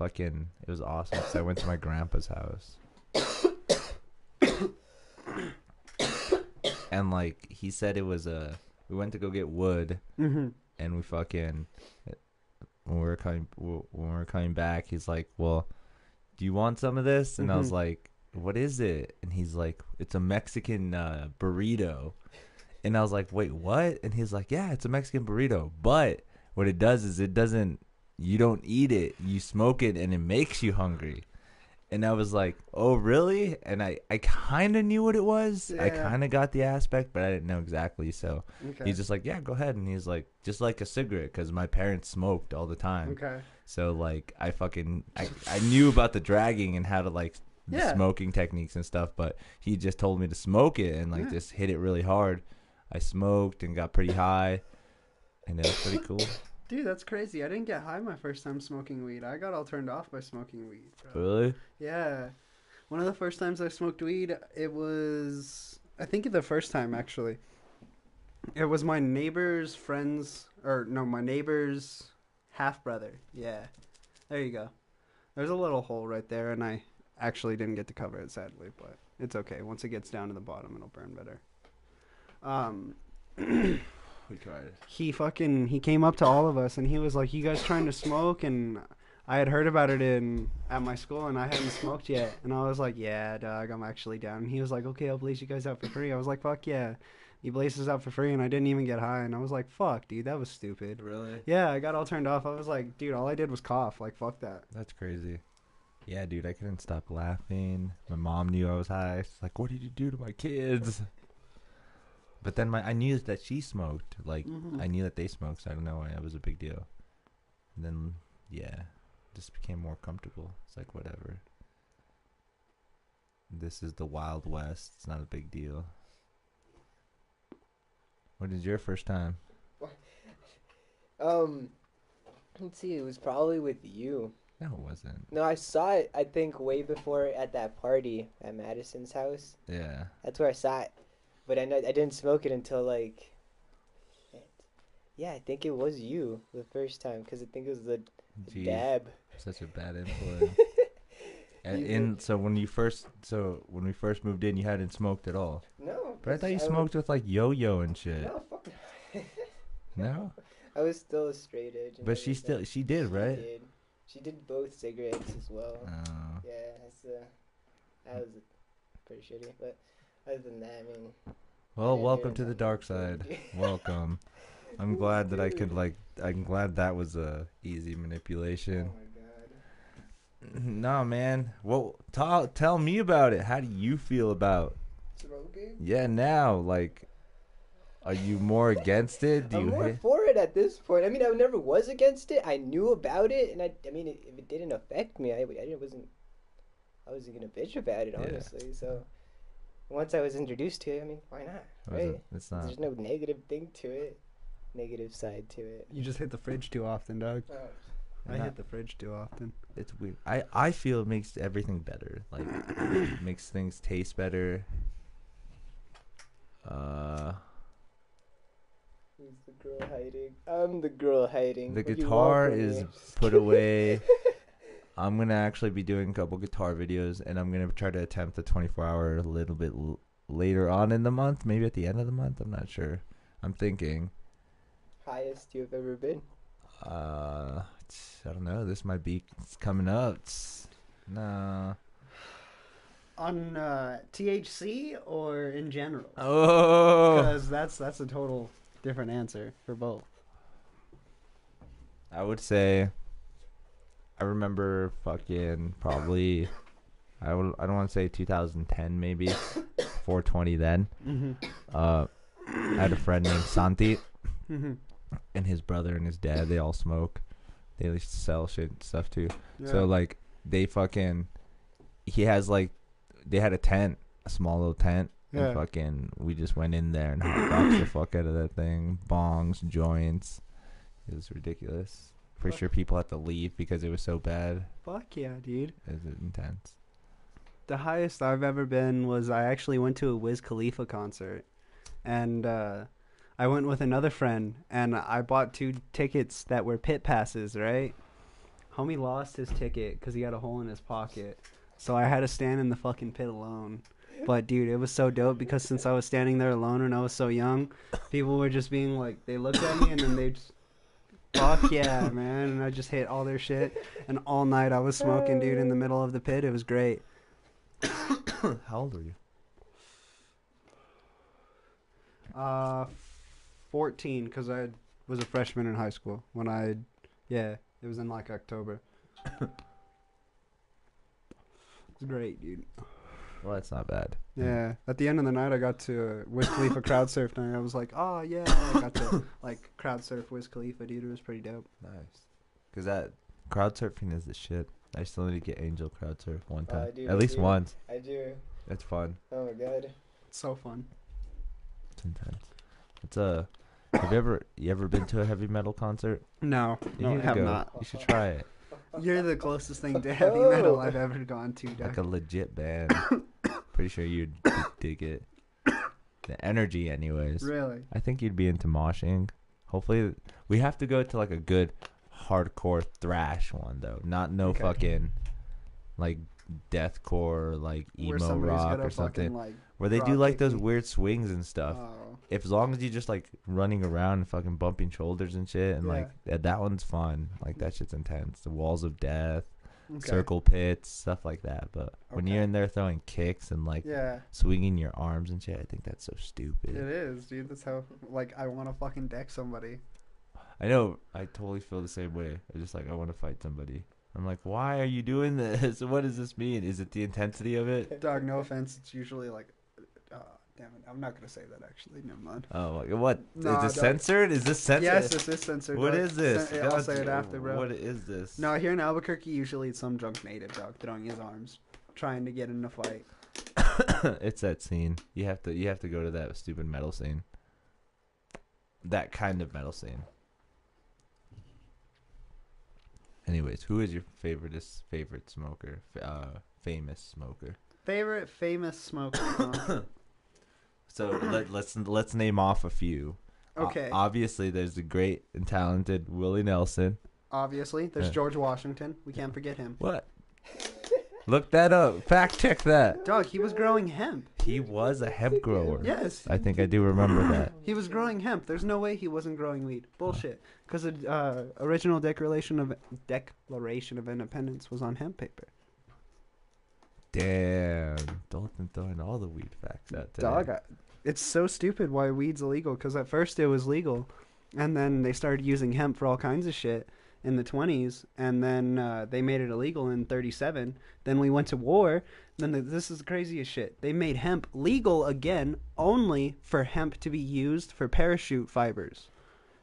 was awesome because I went to my grandpa's house. And like he said it was we went to go get wood, Mm-hmm. and we fucking when we were coming back, he's like, "Well, do you want some of this?" And I was Mhm. like, "What is it?" And he's like, "It's a Mexican burrito." And I was like, "Wait, what?" And he's like, "Yeah, it's a Mexican burrito, but what it does is you don't eat it, you smoke it, and it makes you hungry." And I was like, "Oh, really?" And I kind of knew what it was. I Yeah. kind of got the aspect, but I didn't know exactly. So Okay. he's just like, "Yeah, go ahead." And he's like, just like a cigarette, because my parents smoked all the time. Okay. So like I knew about the dragging and how to like the Yeah. smoking techniques and stuff, but he just told me to smoke it and like Yeah. just hit it really hard. I smoked and got pretty high, and it was pretty cool. Dude, that's crazy. I didn't get high my first time smoking weed. I got all turned off by smoking weed, bro. Really? Yeah. One of the first times I smoked weed, it was, I think the first time actually. It was my neighbor's my neighbor's half brother. Yeah. There you go. There's a little hole right there, and I actually didn't get to cover it, sadly, but it's okay. Once it gets down to the bottom, it'll burn better. We quiet. he came up to all of us and he was like, "You guys trying to smoke?" And I had heard about it at my school and I hadn't smoked yet. And I was like, "Yeah, dog, I'm actually down." And he was like, "Okay, I'll blaze you guys out for free." I was like, "Fuck yeah." He blazed us out for free and I didn't even get high. And I was like, "Fuck, dude, that was stupid." Really? Yeah, I got all turned off. I was like, "Dude, all I did was cough. Like, fuck that." That's crazy. Yeah, dude, I couldn't stop laughing. My mom knew I was high. She's like, "What did you do to my kids?" But then I knew that she smoked. Like, I knew that they smoked, so I don't know why it was a big deal. And then, yeah, just became more comfortable. It's like, whatever. This is the Wild West. It's not a big deal. What is your first time? Let's see. It was probably with you. No, it wasn't. No, I saw it. I think way before at that party at Madison's house. Yeah. That's where I saw it. But I didn't smoke it until like. Shit. Yeah, I think it was you the first time because I think it was the Jeez, dab. such a bad influence. And so when we first moved in, you hadn't smoked at all. No. But I thought you smoked with like yo-yo and shit. No, fuck no. No? I was still a straight edge. and But she did, right? She did both cigarettes as well. Oh. Yeah, that was pretty shitty. But other than that, I mean. Well, yeah, welcome dude, to the dark side. dude. Welcome. I'm glad that I'm glad that was a easy manipulation. Oh my god. No, man. Well, tell me about it. How do you feel about? Smoking? Yeah, now, like, are you more against it? I'm more for it at this point. I mean, I never was against it. I knew about it, and I mean, if it didn't affect me, I wasn't gonna bitch about it, honestly. So once I was introduced to it, I mean, why not? Right? It's not. There's no negative thing to it, negative side to it. You just hit the fridge too often, dog. Oh. I hit the fridge too often. It's weird. I feel it makes everything better. Like, it makes things taste better. Who's the girl hiding? I'm the girl hiding. The What do you guitar want from is me? put away. I'm gonna actually be doing a couple guitar videos, and I'm gonna try to attempt the 24-hour a little bit later on in the month, maybe at the end of the month. I'm not sure. I'm thinking. Highest you've ever been? I don't know. This might be coming up. No. On THC or in general? Oh. Because that's a total different answer for both. I would say. I remember fucking probably. I don't want to say 2010 maybe. 420 then. I had a friend named Santi. And his brother and his dad, they all smoke. They used to sell shit and stuff too. Yeah. So like they had a tent, a small little tent. Yeah. And fucking we just went in there and hotboxed the fuck out of that thing. Bongs, joints. It was ridiculous. Pretty sure people had to leave because it was so bad. Fuck yeah, dude. It was intense. The highest I've ever been was I actually went to a Wiz Khalifa concert. And I went with another friend, and I bought 2 tickets that were pit passes, right? Homie lost his ticket because he had a hole in his pocket. So I had to stand in the fucking pit alone. But, dude, it was so dope because since I was standing there alone and I was so young, people were just being like, they looked at me and then they just, fuck yeah, man. And I just hit all their shit. And all night I was smoking, dude, in the middle of the pit. It was great. How old were you? 14, because I was a freshman in high school when it was in like October. It's great, dude. Well, that's not bad. Yeah, at the end of the night I got to Wiz Khalifa crowd surf night. I was like, oh yeah, I got to like crowd surf Wiz Khalifa, dude. It was pretty dope. Nice. Because that crowd surfing is the shit. I still need to get Angel crowd surf one time. I do, At least once. I do. It's fun. Oh my god. It's so fun. It's intense. It's have you ever been to a heavy metal concert? No, You I need to have go. not. You should try it. You're the closest thing to heavy metal I've ever gone to, Like Doc. a legit band. Pretty sure you'd dig it. The energy, anyways. Really? I think you'd be into moshing. Hopefully, we have to go to like a good hardcore thrash one though. Not no Okay. fucking like deathcore, like Where emo somebody's rock gonna or something. fucking, like, where they do Drop like those kicking. weird swings and stuff. Oh, If as long as you just like running around and fucking bumping shoulders and shit, and like Yeah. that one's fun. Like that shit's intense. The walls of death, okay. circle pits, stuff like that. But when Okay. you're in there throwing kicks and like Yeah, swinging your arms and shit, I think that's so it stupid. is, dude. That's how like I want to fucking deck somebody. I know. I totally feel the same way. I just like I want to fight somebody. I'm like, why are you doing this? What does this mean? Is it the intensity of it? Dog, no offense. It's usually like, damn it. I'm not gonna say that actually. Never mind. Oh, like, what? Nah, is this dog. censored? Is this censored? Yes, this is censored. What dog. is this? I'll God, say it after, bro. What is this? No, here in Albuquerque, usually it's some drunk native dog throwing his arms, trying to get in a fight. It's that scene. You have to go to that stupid metal scene. That kind of metal scene. Anyways, who is your favorite smoker? Famous smoker. Favorite famous smoker. Huh? So let's name off a few. Okay. Obviously, there's the great and talented Willie Nelson. Obviously, there's Yeah. George Washington. We can't forget him. What? Look that up. Fact check that. Dog, he was growing hemp. He was a hemp grower. Yes, I think I do remember that. he was growing hemp. There's no way he wasn't growing weed. Bullshit. Because the original Declaration of Independence was on hemp paper. Damn. Dalton throwing all the weed facts out today. Dog, it's so stupid why weed's illegal. Because at first it was legal, and then they started using hemp for all kinds of shit in the 20s, and then they made it illegal in 37. Then we went to war. Then this is the craziest shit. They made hemp legal again, only for hemp to be used for parachute fibers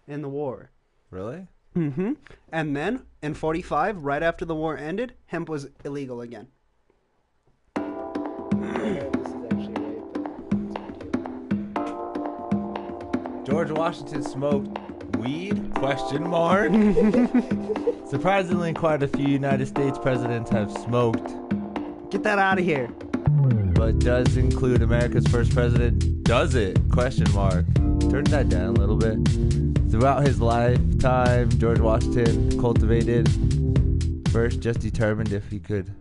in the war. Really? Mm-hmm. And then in 45, right after the war ended, hemp was illegal again. I don't know if this is actually right, but George Washington smoked weed? Question mark. Surprisingly, quite a few United States presidents have smoked, Get that out of here. but does include America's first president. Does it? Question mark. Turn that down a little bit. Throughout his lifetime, George Washington cultivated. First, just determined if he could.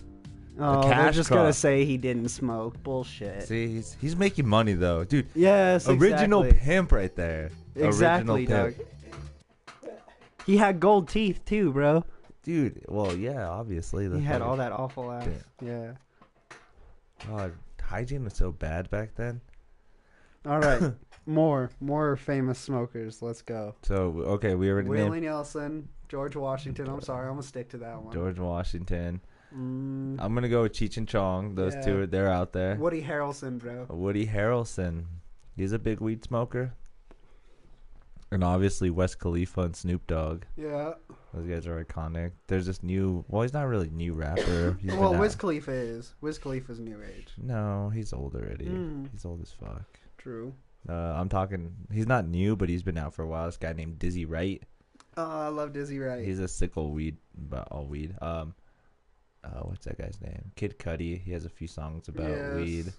Oh, they're cash just crop. gonna say he didn't smoke. Bullshit. See, he's making money though, dude. Yes, Original exactly. pimp right there. Exactly, Original dog. pimp. He had gold teeth too, bro. Dude, well, yeah, obviously. He had all that awful ass. Yeah. God, hygiene was so bad back then. All right. more famous smokers. Let's go. So, okay, we already Willie named Nelson, George Washington. I'm sorry, I'm gonna stick to that one. George Washington. Mm, I'm going to go with Cheech and Chong. Those Yeah. two, they're out there. Woody Harrelson, bro. Woody Harrelson. He's a big weed smoker. And obviously Wes Khalifa and Snoop Dogg. Yeah. Those guys are iconic. There's this new, well, he's not really a new rapper. He's Well, been Wiz out- Khalifa is. Wiz Khalifa's new age. No, he's old already. Mm. He's old as fuck. True. I'm talking, he's not new, but he's been out for a while. This guy named Dizzy Wright. Oh, I love Dizzy Wright. He's a sickle weed, but all weed. What's that guy's name? Kid Cudi. He has a few songs about Yes. weed.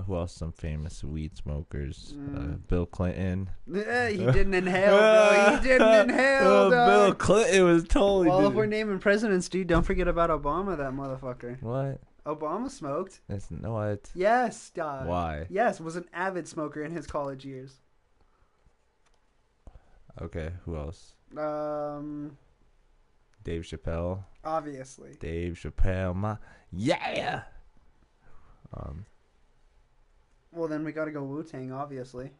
Who else? Some famous weed smokers. Mm. Bill Clinton. Yeah, he didn't inhale, bro. He didn't inhale, Bill dog. Clinton was totally. Well, if doing- we're naming presidents, dude, don't forget about Obama, that motherfucker. What? Obama smoked. That's what? Yes, dog. Why? Yes, was an avid smoker in his college years. Okay. Who else? Um, Dave Chappelle. obviously. Dave Chappelle. Yeah. Well, then we gotta go Wu-Tang, obviously.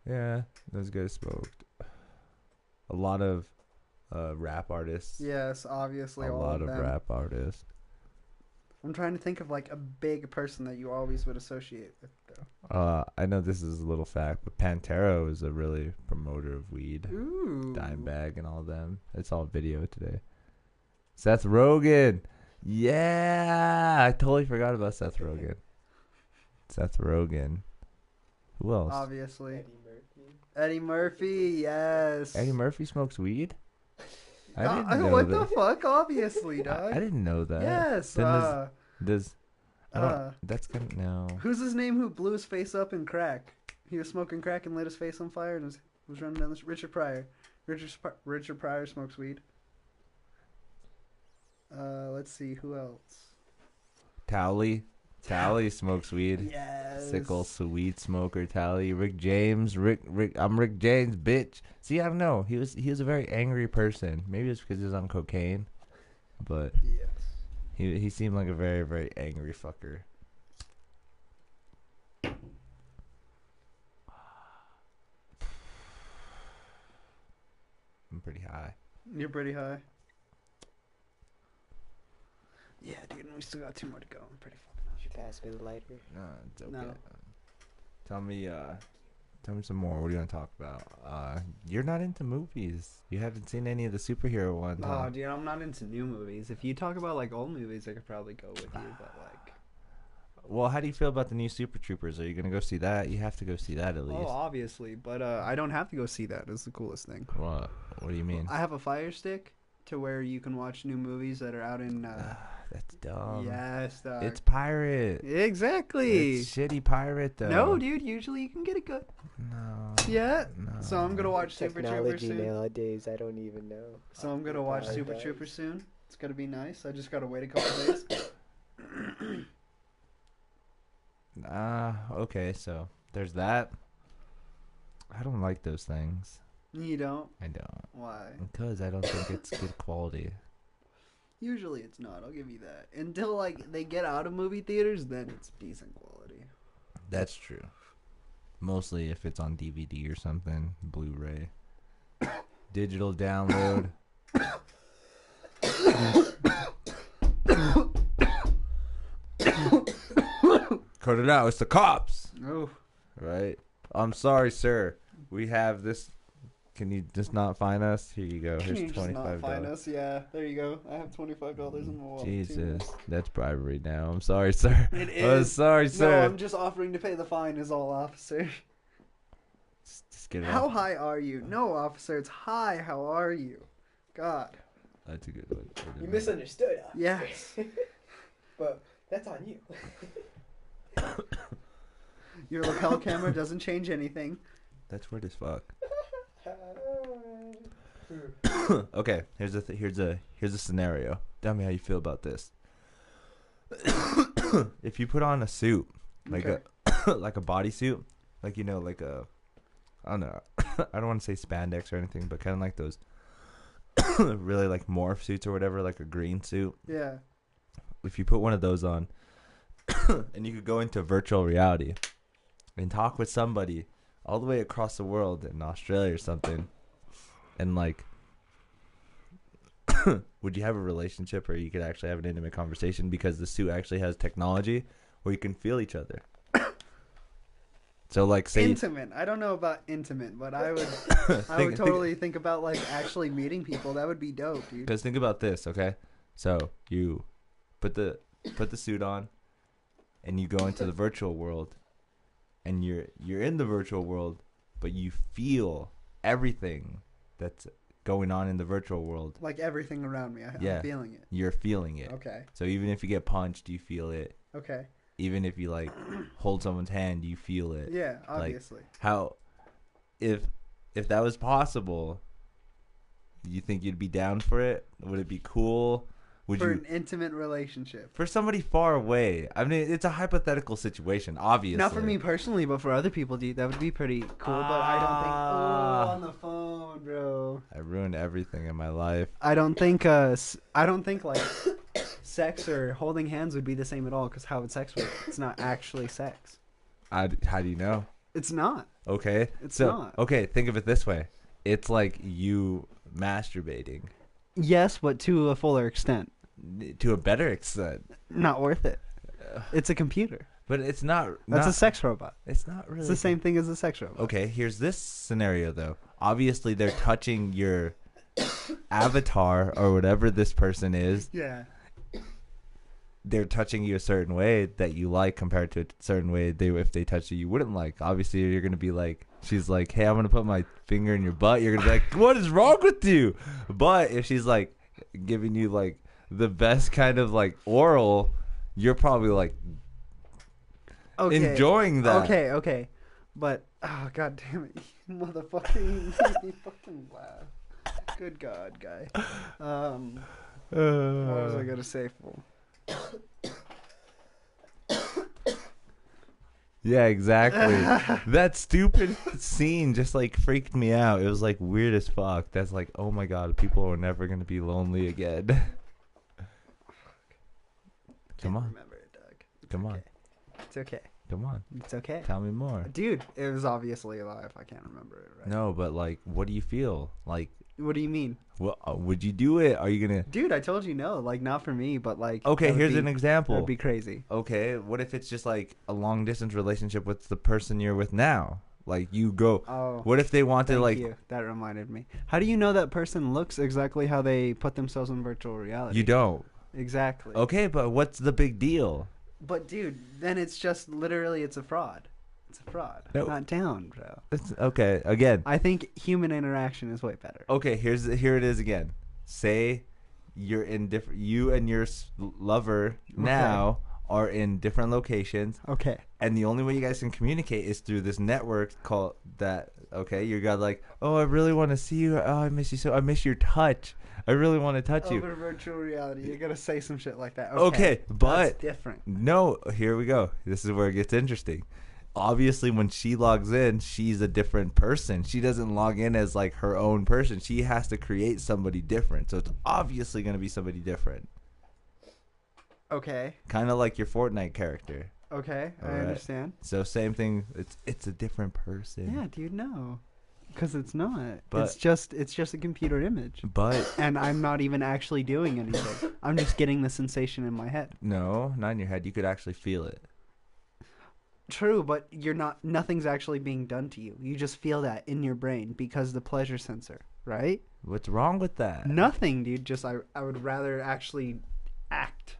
Yeah. Those guys smoked. A lot of rap artists. Yes, obviously. A all lot of of them. rap artists. I'm trying to think of like a big person that you always would associate with, though. I know this is a little fact, but Pantera is a really promoter of weed. Ooh. Dimebag and all of them. It's all video today. Seth Rogen. Yeah. I totally forgot about Seth Rogen. Seth Rogen. Who else? Obviously. Eddie Murphy. Eddie Murphy, yes. Eddie Murphy smokes weed? I didn't know what that. the fuck? Obviously, dog. I didn't know that. Yes. Then I don't, uh, that's kind of, no. Who's his name who blew his face up in crack? He was smoking crack and lit his face on fire and was running down this. Richard Pryor. Richard Pryor smokes weed. Let's see who else. Towley. Tally smokes weed. Yes. Sickle sweet smoker Tally. Rick James. I'm Rick James, bitch. See, I don't know. He was a very angry person. Maybe it's because he was on cocaine, but Yes. he seemed like a very, very angry fucker. I'm pretty high. You're pretty high. Yeah, dude, we still got 2 more to go. I'm pretty fucking You should pass me the lighter. No, it's okay. No. Tell me some more. What do you want to talk about? You're not into movies. You haven't seen any of the superhero ones. Oh, huh? dude, I'm not into new movies. If you talk about like old movies, I could probably go with you, but like. Well, how do you feel about the new Super Troopers? Are you gonna go see that? You have to go see that at least. Oh, obviously, but I don't have to go see that. It's the coolest thing. What? What do you mean? I have a Fire Stick to where you can watch new movies that are out in. That's dumb. Yes, dog. It's pirate. Exactly. It's shitty pirate though. No, dude. Usually you can get it good. No. Yeah. No. So I'm gonna watch Super Troopers Technology soon. nowadays, I don't even know. So I'm gonna watch How it Super does. Troopers soon. It's gonna be nice. I just gotta wait a couple days. Okay, so there's that. I don't like those things. You don't? I don't. Why? Because I don't think it's good quality. Usually it's not. I'll give you that. Until like they get out of movie theaters, then it's decent quality. That's true. Mostly if it's on DVD or something, Blu-ray, digital download. Cut it out. It's the cops. Oh. Right. I'm sorry, sir. We have this. Can you just not fine us? Here you go. Can Here's you just not $25. find us? Yeah, there you go. I have $25 in my wallet. too. Jesus, that's bribery now. I'm sorry, sir. It I'm is. sorry, No, sir. I'm just offering to pay the fine is all, officer. Just get it How off. high are you? No, officer, it's high. How are you? God. That's a good one. You misunderstood us. Yes. But that's on you. Your lapel camera doesn't change anything. That's weird as fuck. Okay, here's a scenario. Tell me how you feel about this. If you put on a suit, like Okay. like a bodysuit, like like a, I don't know, I don't want to say spandex or anything, but kind of like those really like morph suits or whatever, like a green suit. Yeah. If you put one of those on, and you could go into virtual reality and talk with somebody all the way across the world in Australia or something, and like, would you have a relationship where you could actually have an intimate conversation because the suit actually has technology where you can feel each other? So like, say Intimate. I don't know about intimate, but I would totally think about like actually meeting people. That would be dope, dude. because think about this, okay? So you put the suit on, and you go into the virtual world, and you're in the virtual world, but you feel everything that's going on in the virtual world. Like everything around me. Yeah. I'm feeling it. You're feeling it. Okay. So even if you get punched, you feel it. Okay. Even if you like hold someone's hand, you feel it. Yeah, obviously. How, if that was possible, do you think you'd be down for it? Would it be cool? Would For you an intimate relationship. for somebody far away? I mean, it's a hypothetical situation, obviously. Not for me personally, but for other people, dude, that would be pretty cool. But I don't think. Oh, on the phone, bro. I ruined everything in my life. I don't think. Like sex or holding hands would be the same at all. Because how would sex work? It's not actually sex. How do you know? It's not. Okay, It's so not. okay, think of it this way: it's like you masturbating Yes, but to a fuller extent. to a better extent, Not worth it. It's a computer. but it's not. That's a sex robot. It's not really. It's the same thing as a sex robot. Okay, here's this scenario though. Obviously, they're touching your avatar or whatever this person is. Yeah. They're touching you a certain way that you like compared to a certain way if they touch you wouldn't like. Obviously, you're gonna be like, she's like, hey, I'm gonna put my finger in your butt. You're gonna be like, what is wrong with you? But if she's like giving you like the best kind of like oral, you're probably like enjoying that. Okay. But oh god damn it, you motherfucking you fucking laugh. Good God, guy. What was I gonna say for? Yeah, exactly. That stupid scene just like freaked me out. It was like weird as fuck. That's like, oh my god, people are never gonna be lonely again. Come on. Remember it, Doug. It's Come on. okay. It's okay. Come on. It's okay. Tell me more. Dude, it was obviously alive. I can't remember it right. No, but like, what do you feel? Like, What do you mean? well, would you do it? Are you gonna? Dude, I told you no. Like, not for me, but like. Okay, that would here's be- an example. That'd be crazy. Okay, what if it's just like a long distance relationship with the person you're with now? Like you go. Oh. What if they wanted Thank like you. That reminded me. How do you know that person looks exactly how they put themselves in virtual reality? you don't? Exactly. Okay, but what's the big deal? But dude, then it's just literally it's a fraud. It's a fraud. No. Not down, bro. It's, okay, again. I think human interaction is way better. Okay, here it is again. Say you're in different. You and your lover now are in different locations, Okay. and the only way you guys can communicate is through this network called that. Okay, you got like, oh, I really want to see you. Oh, I miss you so. I miss your touch. I really want to touch you. Over virtual reality, you're gonna say some shit like that. Okay, but that's different. no, here we go. This is where it gets interesting. Obviously, when she logs in, she's a different person. She doesn't log in as like her own person. She has to create somebody different. So it's obviously going to be somebody different. Okay. Kind of like your Fortnite character. Okay, I Alright. understand. So same thing. It's a different person. Yeah, dude, no, because it's not. But- it's just a computer image, But and I'm not even actually doing anything. I'm just getting the sensation in my head. no, not in your head. You could actually feel it. True, but you're not. Nothing's actually being done to you. You just feel that in your brain because the pleasure sensor, right? What's wrong with that? Nothing, dude. Just I would rather actually act.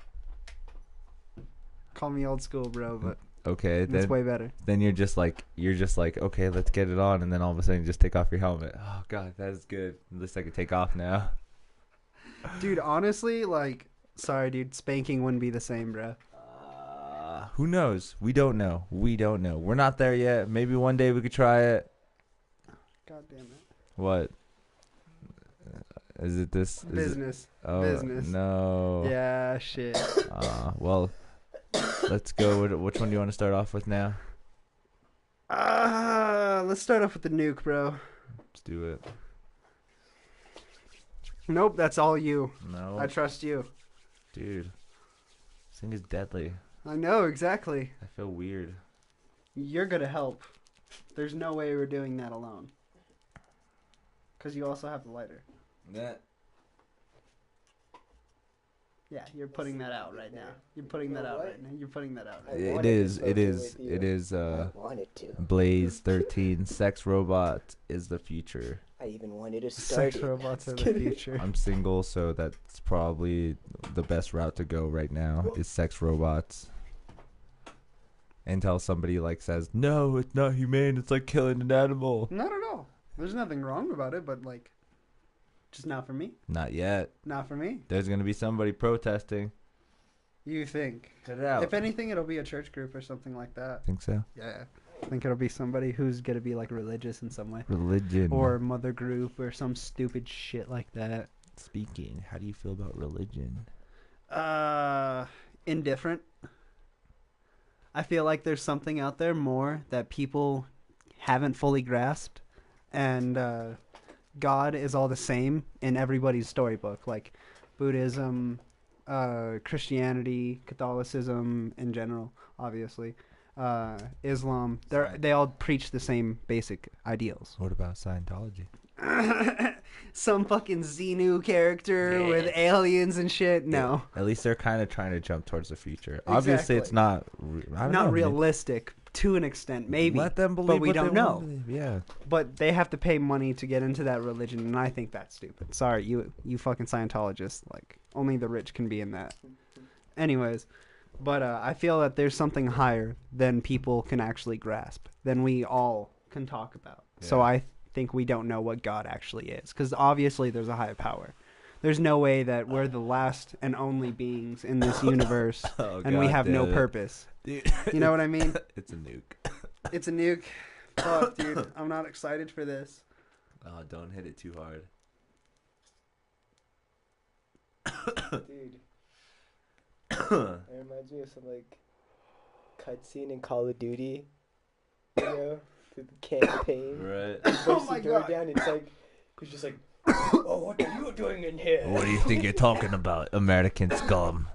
Call me old school, bro, but Okay, it's then way better. then you're just like okay, let's get it on, and then all of a sudden you just take off your helmet. Oh god, that is good. At least I can take off now. Dude, honestly, like, sorry, dude, spanking wouldn't be the same, bro. Who knows? We don't know. We're not there yet. Maybe one day we could try it. God damn it. What? Is it this? Business. Oh, Business. no. Yeah, shit. Well, let's go. Which one do you want to start off with now? Let's start off with the nuke, bro. Let's do it. Nope, that's all you. No, I trust you. dude. This thing is deadly. I know, exactly. I feel weird. You're gonna help. There's no way we're doing that alone. Because you also have the lighter. That. Yeah, you're putting that out right now. You're putting that out right now. You're putting that out right I It wanted to is. smoke It it is. with you. It is. I wanted to. Blaze 13. Sex robot is the future. I even wanted to start Sex it. robots are Just the kidding. future. I'm single, so that's probably the best route to go right now is sex robots. Until somebody like says, no, it's not humane. It's like killing an animal. Not at all. There's nothing wrong about it, but like, just not for me. Not yet. Not for me. There's gonna be somebody protesting. You think? Cut it out. If anything, it'll be a church group or something like that. Think so? Yeah. I think it'll be somebody who's gonna be like religious in some way. Religion. Or mother group or some stupid shit like that. Speaking, how do you feel about religion? Indifferent. I feel like there's something out there more that people haven't fully grasped, and God is all the same in everybody's storybook. Like Buddhism, Christianity, Catholicism in general, obviously, Islam. They all preach the same basic ideals. What about Scientology? Some fucking Xenu character with aliens and shit. No. At least they're kind of trying to jump towards the future. Obviously, it's not. I don't Not know, realistic to an extent, maybe. Let them believe, but we what don't they know. want to believe. Yeah. But they have to pay money to get into that religion, and I think that's stupid. Sorry, you fucking Scientologists. Like, only the rich can be in that. Anyways, but I feel that there's something higher than people can actually grasp, than we all can talk about. So Yeah. I think we don't know what God actually is, because obviously there's a higher power. There's no way that we're the last and only beings in this universe, Oh, and we God have no damn it. purpose. Dude. You know what I mean? It's a nuke. It's a nuke. Fuck, dude. I'm not excited for this. Oh, don't hit it too hard. Dude. It reminds me of some like cutscene in Call of Duty. You know, the campaign. Right. He Oh breaks my the door God. down. It's like he's just like, oh, what are you doing in here? What do you think you're talking about, American scum?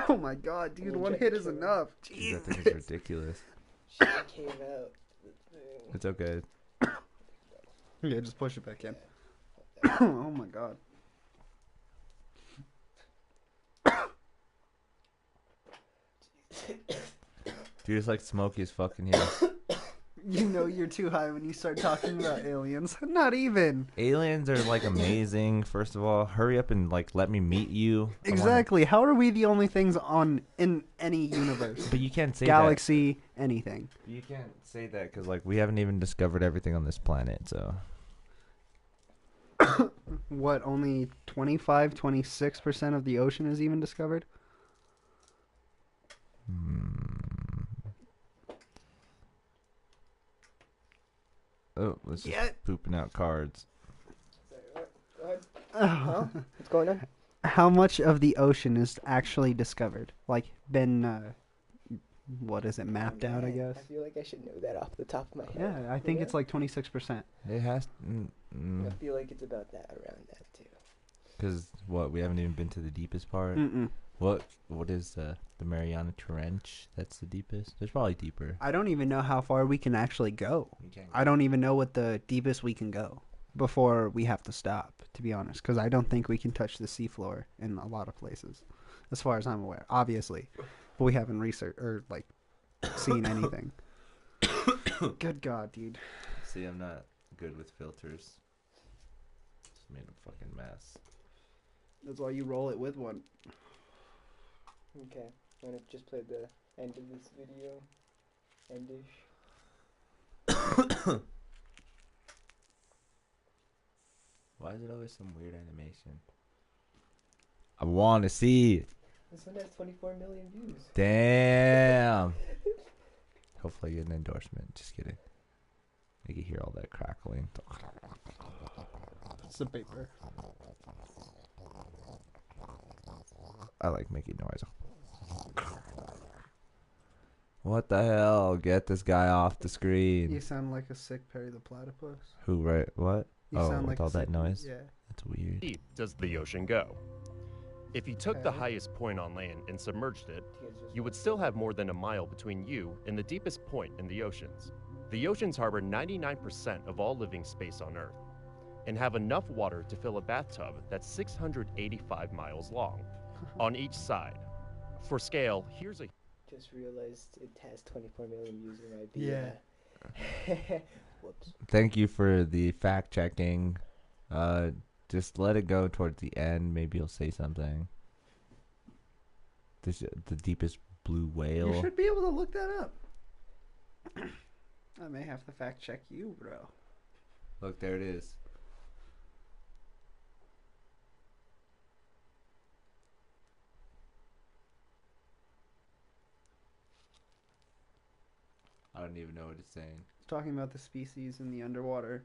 Oh my God, dude! One hit is enough. Dude, Jesus. that thing is ridiculous. Shit came out. It's okay. Yeah, just push it back in. Oh my God. Dude, it's like Smokey's fucking here. You know you're too high when you start talking about aliens. Not even. Aliens are like amazing. First of all, hurry up and like let me meet you. Exactly. How are we the only things on in any universe? But you can't say Galaxy, anything. that. You can't say that because like we haven't even discovered everything on this planet. So What, only 25, 26% of the ocean is even discovered? oh, let's just Yeah. pooping out cards. Go ahead. Huh? What's going on? How much of the ocean is actually discovered? Like, been, what is it, mapped out, I guess? I feel like I should know that off the top of my head. Yeah, I think it's like 26%. It has I feel like it's about that, around that too. because what we haven't even been to the deepest part. Mm-mm. What is the Mariana Trench? That's the deepest. There's probably deeper. I don't even know how far we can actually go. You can't I don't even know what the deepest we can go before we have to stop, to be honest, because I don't think we can touch the seafloor in a lot of places, as far as I'm aware. Obviously, but we haven't researched or like seen anything. Good God, dude! See, I'm not good with filters. Just made a fucking mess. That's why you roll it with one. Okay, I'm gonna just play the end of this video. Endish. Why is it always some weird animation? I want to see. This one has 24 million views. Damn. Hopefully I get an endorsement. Just kidding. I can hear all that crackling. It's the paper. I like making noise. What the hell? Get this guy off the screen. You sound like a sick Perry the Platypus. Who, right? What? You Oh, sound with like all a that sick- noise? Yeah. That's weird. deep does the ocean go? If you took the Okay. highest point on land and submerged it, Do you guys just- you would still have more than a mile between you and the deepest point in the oceans. The oceans harbor 99% of all living space on Earth and have enough water to fill a bathtub that's 685 miles long on each side. For scale, here's a Just realized it has 24 million views. It might be. Yeah. Whoops. Thank you for the fact checking. Just let it go towards the end. Maybe you'll say something. This the deepest blue You whale. should be able to look that up. I may have to fact check you, bro. Look, there it is. I don't even know what it's saying. It's talking about the species in the underwater.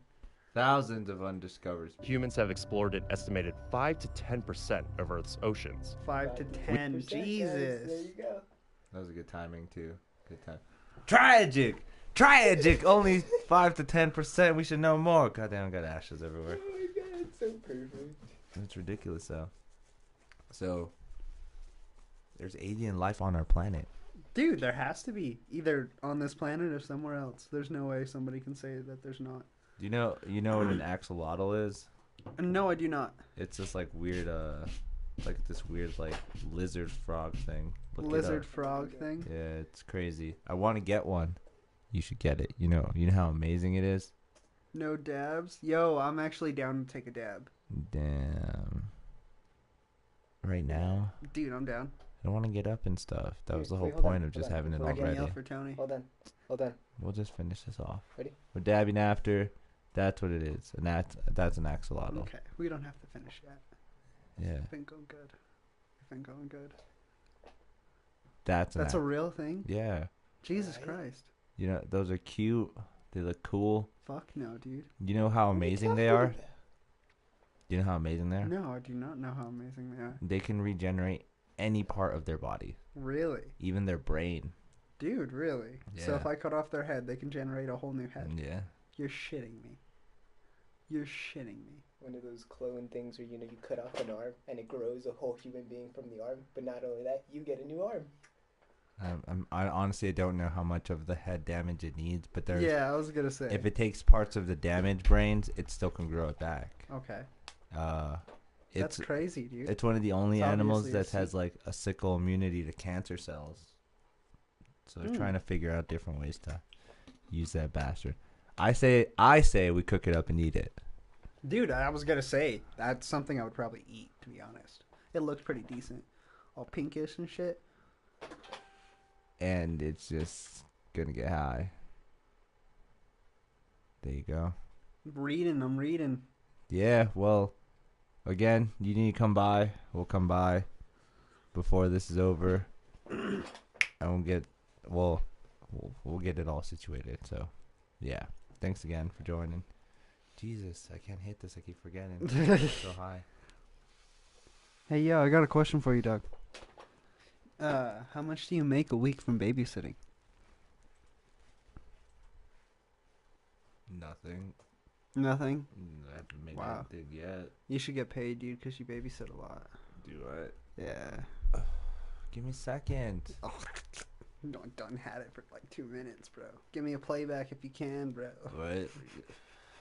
Thousands of undiscovered. humans have explored an estimated 5 to 10% of Earth's oceans. 5 to 10. 5%, guys. There Jesus. you go. That was a good timing too. Good time. Tragic. Only 5 to 10%. We should know more. Goddamn, I got ashes everywhere. Oh my god, it's so perfect. It's ridiculous, though. So, there's alien life on our planet. Dude, there has to be. Either on this planet or somewhere else. There's no way somebody can say that there's not. Do you know what an axolotl is? No, I do not. It's this like weird like this weird like lizard frog thing. Look it Lizard up. frog thing. Yeah, it's crazy. I want to get one. You should get it. You know how amazing it is. No dabs. Yo, I'm actually down to take a dab. Damn. Right now, Dude, I'm down. I don't want to get up and stuff. That was the whole Wait, hold on, point of hold just on, having it hold I on. can yell already. for Tony. Hold on. Hold on. We'll just finish this off. Ready? We're dabbing after. That's what it is, and that's an axolotl. Okay, we don't have to finish yet. Yeah, It's been going good. It's been going good. that's That's a real thing? yeah. Jesus Right? Christ. You know those are cute. They look cool. Fuck no, dude. You know how What are you amazing they talking are. about? You know how amazing they are. No, I do not know how amazing they are. They can regenerate any part of their body, Really? even their brain. Dude, really? So Yeah. if I cut off their head, they can generate a whole new head. Yeah. You're shitting me. You're shitting me. One of those clone things where, you know, you cut off an arm and it grows a whole human being from the arm. But not only that, you get a new arm. I honestly don't know how much of the head damage it needs, but there's Yeah, I was gonna say. if it takes parts of the damaged brains, it still can grow it back. Okay. It's That's crazy, dude. it's one of the only It's animals obviously a that has like a sickle immunity to cancer cells. So they're trying to figure out different ways to use that bastard. I say we cook it up and eat it. Dude, I was gonna say that's something I would probably eat, to be honest. It looks pretty decent. All pinkish and shit. And it's just gonna get high. There you go. I'm reading. Yeah, well, again, you need to come by. We'll come by before this is over. And we'll get it all situated. So, yeah. Thanks again for joining. Jesus, I can't hit this. I keep forgetting. It's so high. Hey, yo, I got a question for you, Doug. How much do you make a week from babysitting? Nothing. Nothing? I haven't made Wow. anything yet. You should get paid, dude, because you babysit a lot. Do I? Yeah. Give me a second. Oh, done had it for like 2 minutes, bro. Give me a playback if you can, bro. What?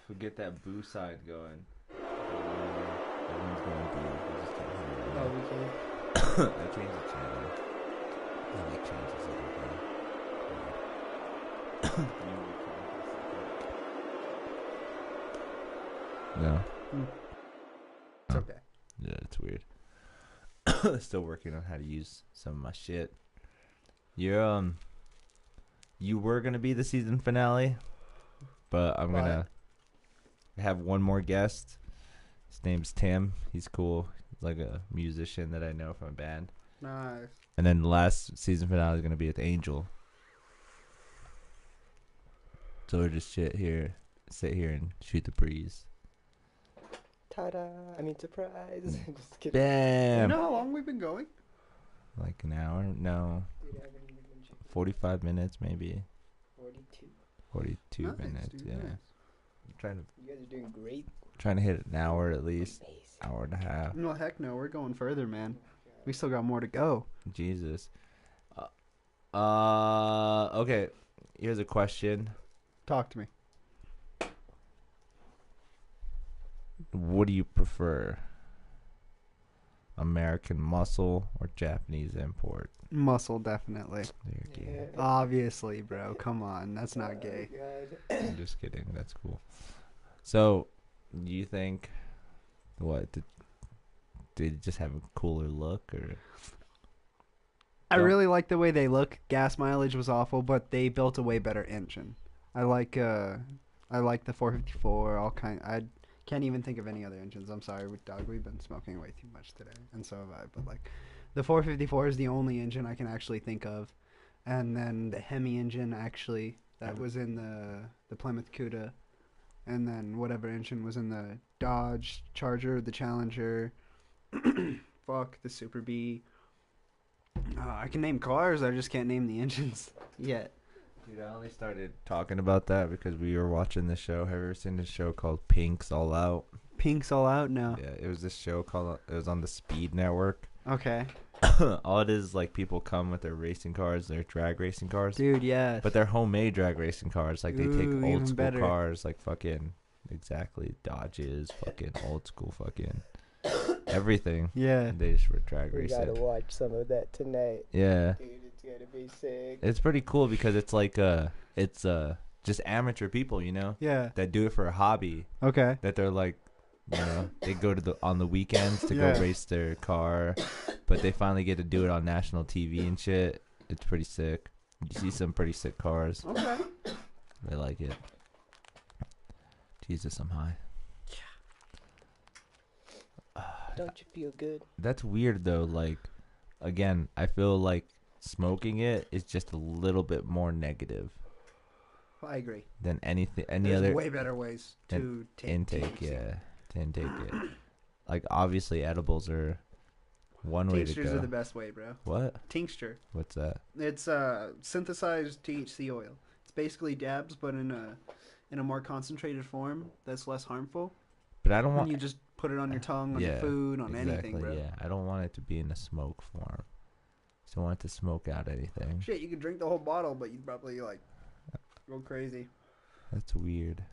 We'll get that boo side going. Everyone's going boo. We just can't hear it. Oh, we can. I changed the channel. I like changes everything. No. It's okay. Yeah, it's weird. Still working on how to use some of my shit. You're you were gonna be the season finale, but I'm gonna have one more guest. His name's Tim. He's cool. He's like a musician that I know from a band. Nice. And then the last season finale is gonna be with Angel. So we'll just sit here and shoot the breeze. Ta-da! I mean, surprise! Just kidding. Bam! You know how long we've been going? Like an hour? No. Dude, I haven't even mentioned 45 minutes maybe. 42. 42 Nice, minutes, dude, yeah. nice. I'm trying You guys are doing great. to hit an hour at least. Amazing. Hour and a half. No, heck no. We're going further, man. We still got more to go. Jesus. Okay. Here's a question. Talk to me. What do you prefer? American muscle or Japanese import? Muscle, definitely. There you go. Obviously, bro. Come on. That's not gay. God. I'm just kidding. That's cool. So, do you think did it just have a cooler look or? I Don't- really like the way they look. Gas mileage was awful, but they built a way better engine. I like the 454. I can't even think of any other engines. I'm sorry, dog. We've been smoking way too much today, and so have I. But like, the 454 is the only engine I can actually think of, and then the Hemi engine actually that was in the Plymouth Cuda, and then whatever engine was in the Dodge Charger, the Challenger, the Super Bee. I can name cars. I just can't name the engines yet. Dude, I only started talking about that because we were watching this show. Have you ever seen this show called Pink's All Out? Pink's All Out? No. Yeah, it was this show it was on the Speed Network. Okay. All it is like people come with their racing cars, their drag racing cars. Dude, yes. But they're homemade drag racing cars. Like they take Ooh, old even school better. cars, like fucking exactly Dodges, fucking old school fucking everything. Yeah. They just were drag We racing. gotta watch some of that tonight. Yeah. Dude, it's gonna be sick. It's pretty cool because it's like it's just amateur people, you know, Yeah. that do it for a hobby. Okay. That they're like, you know, they go to on the weekends to Yeah. go race their car, but they finally get to do it on national TV and shit. It's pretty sick. You see some pretty sick cars. Okay. They like it. Jesus, I'm high. Don't you feel good? That's weird though. Like, again, I feel like smoking it is just a little bit more negative I agree. than any There's other way better ways to take intake. THC. Yeah, to intake it. Like obviously, edibles are One way to Tinctures go. are the best way, bro. What? Tincture. What's that? It's synthesized THC oil. It's basically dabs, but in a more concentrated form that's less harmful. But I don't And want. you just put it on your tongue, on your food, on anything, bro. Yeah, I don't want it to be in a smoke form. Just don't want it to smoke out anything. Shit, you could drink the whole bottle, but you'd probably like go crazy. That's weird.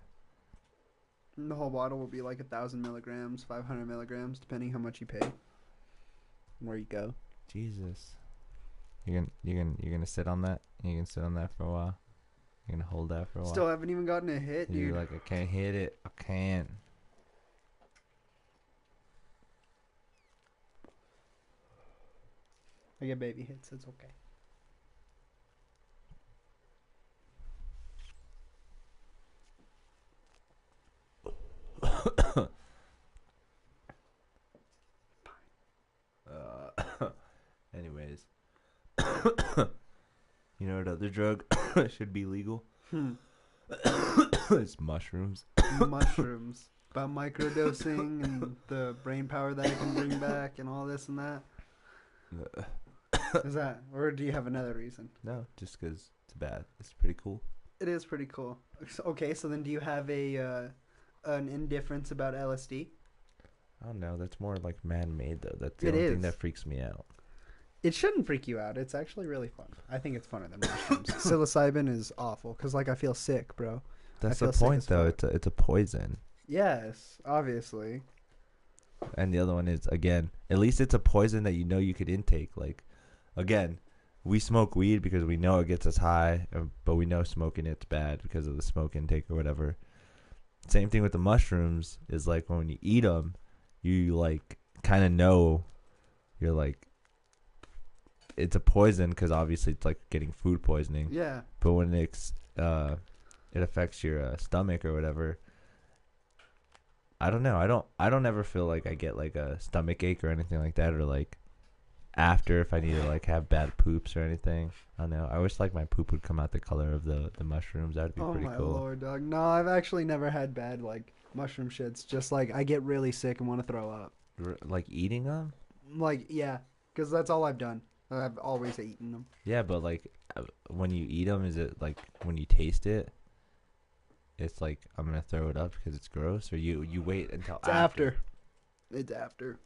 And the whole bottle will be like 1,000 milligrams, 500 milligrams, depending how much you pay. And where you go. Jesus. You're gonna sit on that? You gonna sit on that for a while? You're gonna hold that for a while? Still haven't even gotten a hit, dude. You're like, I can't hit it. I can't. I get baby hits. It's okay. Anyways. You know what other drug should be legal? It's mushrooms. Mushrooms. About microdosing and the brain power that it can bring back and all this and that. Is that, or do you have another reason? No, just because it's bad. It's pretty cool. It is pretty cool. Okay, so then do you have an indifference about LSD? I don't know. That's more like man-made, though. That's the It only thing is. that freaks me out. It shouldn't freak you out. It's actually really fun. I think it's funner than mushrooms. Psilocybin is awful because, like, I feel sick, bro. That's I the feel sick point, as though. fuck. It's a poison. Yes, obviously. And the other one is, again, at least it's a poison that you know you could intake. Like, again, we smoke weed because we know it gets us high, but we know smoking it's bad because of the smoke intake or whatever. Same thing with the mushrooms is like when you eat them, you like kind of know you're like, it's a poison because obviously it's like getting food poisoning. Yeah. But when it affects your stomach or whatever, I don't know. I don't ever feel like I get like a stomach ache or anything like that, or like after if I need to like have bad poops or anything. I don't know. I wish like my poop would come out the color of the mushrooms. That'd be pretty cool. Oh my lord, dog. No, I've actually never had bad like mushroom shits. Just like I get really sick and want to throw up. Like eating them? Like yeah, because that's all I've done. I've always eaten them. Yeah, but like when you eat them, is it like when you taste it? It's like I'm gonna throw it up because it's gross, or you wait until It's after. It's after.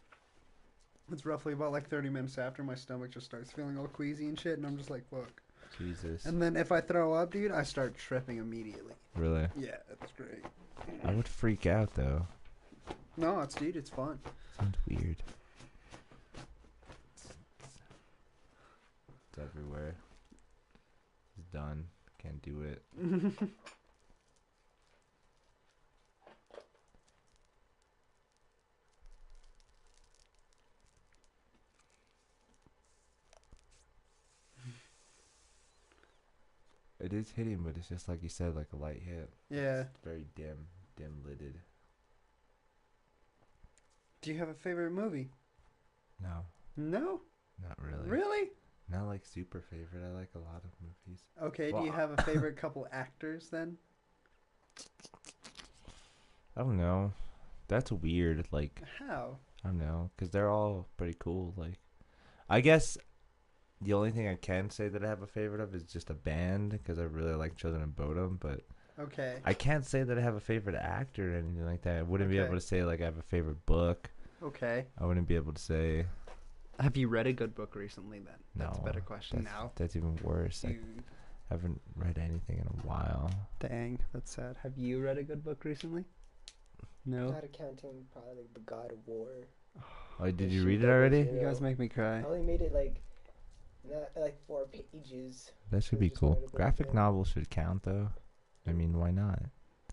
It's roughly about like 30 minutes after my stomach just starts feeling all queasy and shit, and I'm just like, fuck. Jesus. And then if I throw up, dude, I start tripping immediately. Really? Yeah, that's great. I would freak out though. No, it's fun. Sounds weird. It's everywhere. It's done. Can't do it. It is hitting, but it's just like you said, like a light hit. Yeah. It's very dim lidded. Do you have a favorite movie? No, No? not really. Really? Not like super favorite. I like a lot of movies. Okay, do you have a favorite couple actors then? I don't know. That's weird. Like, How? I don't know, because they're all pretty cool. Like, I guess the only thing I can say that I have a favorite of is just a band, because I really like Children of Bodom, but Okay. I can't say that I have a favorite actor or anything like that. I wouldn't be Okay. able to say, like, I have a favorite book. Okay. I wouldn't be able to say, Have you read a good book recently then? That's no. a better question now. That's even worse. I You, haven't read anything in a while. dang, that's sad. Have you read a good book recently? No? Not accounting probably like the God of War. Oh, did The you shit read it that already? was- You guys make me cry. I only made it like, not like 4 pages. That should I be just cool. wanted to go Graphic there. novels should count, though. I mean, why not?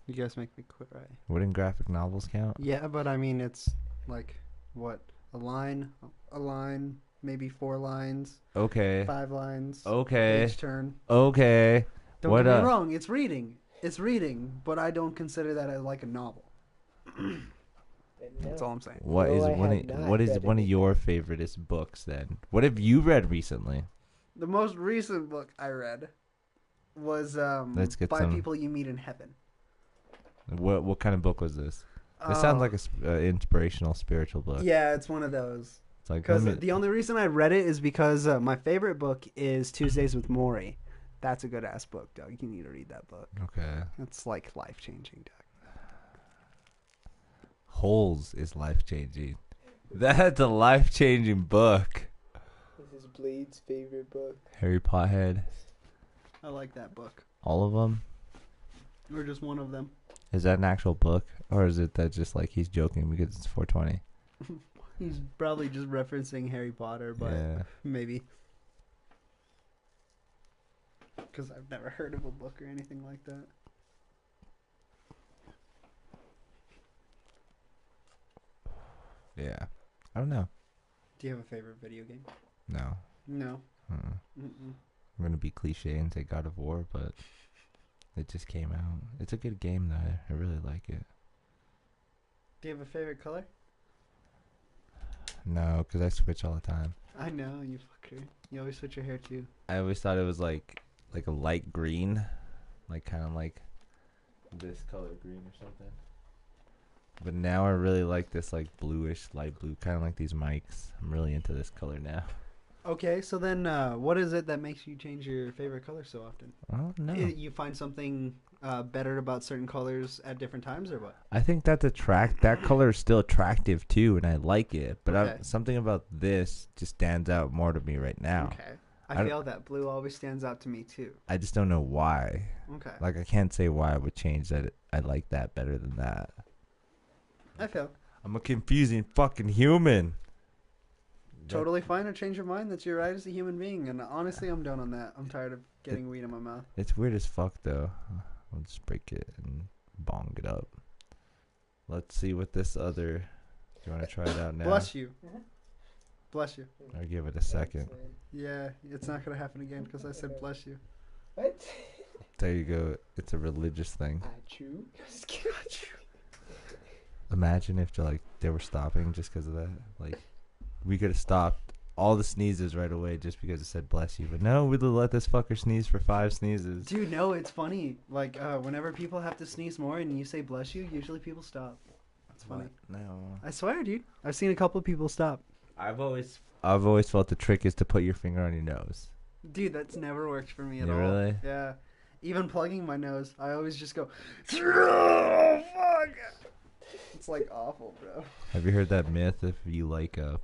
You guys make me cry. Wouldn't graphic novels count? Yeah, but I mean, it's like, what? A line, maybe 4 lines, Okay. 5 lines. Okay. Each turn. Okay. Don't What, get me wrong, it's reading. It's reading, but I don't consider that as like a novel. That's all I'm saying. What No, is I one have of not what is read one of anything. your favoriteest books then? What have you read recently? The most recent book I read was Let's get By some- People You Meet in Heaven. What kind of book was this? This sounds like a inspirational spiritual book. Yeah, it's one of those. It's like Because the only reason I read it is because my favorite book is Tuesdays with Maury. That's a good ass book, Doug. You need to read that book. okay. It's like life changing, Doug. Holes is life changing. That's a life changing book. This is Blade's favorite book. Harry Pothead. I like that book. All of them. Or just one of them. Is that an actual book, or is it that just like he's joking because it's 420? He's probably just referencing Harry Potter, but Yeah. maybe. Because I've never heard of a book or anything like that. Yeah. I don't know. Do you have a favorite video game? No. No. I'm gonna be cliche and say God of War, but it just came out. It's a good game though. I really like it. Do you have a favorite color? No, because I switch all the time. I know, you fucker. You always switch your hair too. I always thought it was like a light green, like kind of like this color green or something. But now I really like this like bluish, light blue, kind of like these mics. I'm really into this color now. Okay, so then what is it that makes you change your favorite color so often? I don't know. You find something better about certain colors at different times, or what? I think that color is still attractive too, and I like it. But Okay. something about this just stands out more to me right now. Okay. I I feel that blue always stands out to me too. I just don't know why. Okay. Like I can't say why I would change that. I like that better than that. I feel I'm a confusing fucking human. totally fine to change your mind. That's your right as a human being. And honestly, I'm done on that. I'm tired of getting weed in my mouth. It's weird as fuck though. I'll just break it and bong it up. Let's see what this other. Do you want to try it out now? Bless you. Bless you. Or give it a second. Yeah, it's not going to happen again because I said bless you. What? There you go. It's a religious thing. Achoo. Just kidding. Imagine if they were stopping just because of that. Like, we could have stopped all the sneezes right away just because it said bless you. But no, we'd let this fucker sneeze for 5 sneezes. Dude, no, it's funny. Like, whenever people have to sneeze more and you say bless you, usually people stop. That's funny. What? No. I swear, dude. I've seen a couple people stop. I've always felt the trick is to put your finger on your nose. Dude, that's never worked for me at Yeah, all. really? Yeah. Even plugging my nose, I always just go, oh, fuck. It's like awful, bro. Have you heard that myth? If you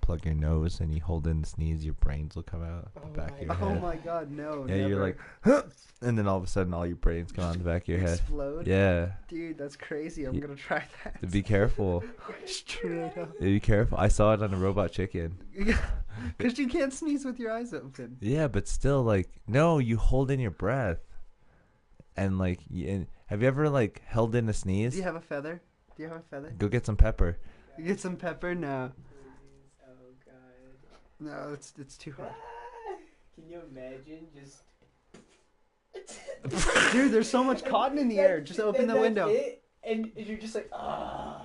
plug your nose and you hold in the sneeze, your brains will come out the back of your Oh head. my god, no. Yeah, never. you're like, huh! And then all of a sudden, all your brains come out the back of your head. Explode? Yeah, Dude, that's crazy. I'm gonna try that. be careful. Straight up. Be careful. I saw it on a Robot Chicken. Because you can't sneeze with your eyes open. Yeah, but still, no, you hold in your breath. And have you ever held in a sneeze? Do you have a feather? Do you have a feather? Go get some pepper. You get some pepper? No. Oh god. No, it's too hard. Can you imagine just? Dude, there's so much cotton in the air. Just open the window. It, and you're just like, ah.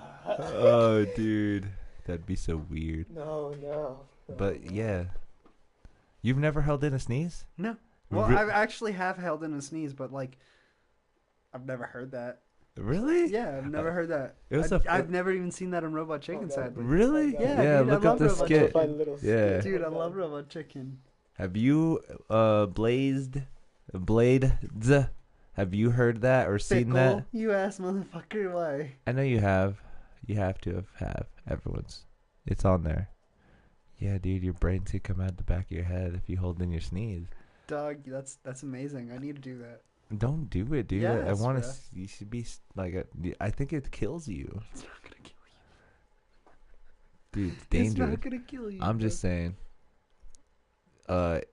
Oh, dude, that'd be so weird. No. But yeah, you've never held in a sneeze? No. Well, Re- I actually have held in a sneeze, but I've never heard that. Really? Yeah, I've never heard that. It was I've never even seen that on Robot Chicken, sadly. Really? Oh, Yeah, Yeah, dude, I look up love the Robot skit. Chicken. Yeah. Dude, I love Robot Chicken. Have you have you heard that or seen Fickle, that? you ass motherfucker, why? I know you have. You have to have everyone's. It's on there. Yeah, dude, your brains could come out the back of your head if you hold in your sneeze. Dog, that's amazing. I need to do that. Don't do it, dude. Yes, I want bro. to. You should be I think it kills you, It's not gonna kill dude. It's you. It's dangerous. not gonna kill you. I'm bro. just saying.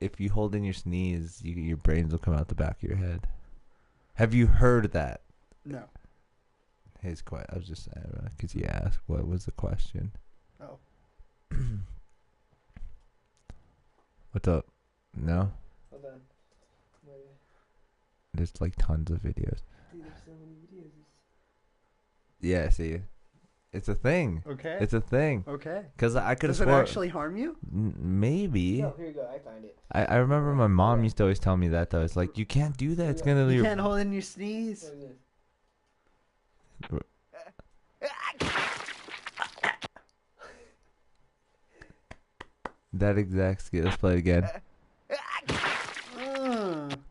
If you hold in your sneeze, your brains will come out the back of your head. Have you heard that? No. His question. I was just saying because you asked what was the question. Oh. What's up? No, Hold on. Wait. there's tons of videos. Dude, there's so many videos. Yeah, see, it's a thing. Okay. It's a thing. Okay. Cause I could have Does it sworn actually harm you? maybe. No, here you go. I find it. I remember my mom used to always tell me that though. It's like you can't do that. It's gonna. You Your, can't hold in your sneeze. What is this? That exact skit. Let's play it again.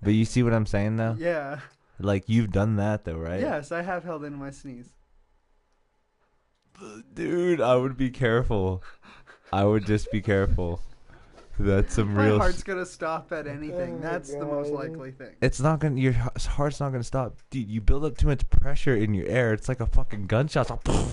But you see what I'm saying though? Yeah. Like you've done that though, right? Yes, I have held in my sneeze. Dude, I would be careful. I would just be careful. That's some My real. heart's gonna stop at anything. Oh, That's the most God. likely thing. It's not gonna. Your heart's not gonna stop, dude. You build up too much pressure in your air. It's like a fucking gunshot. It's like,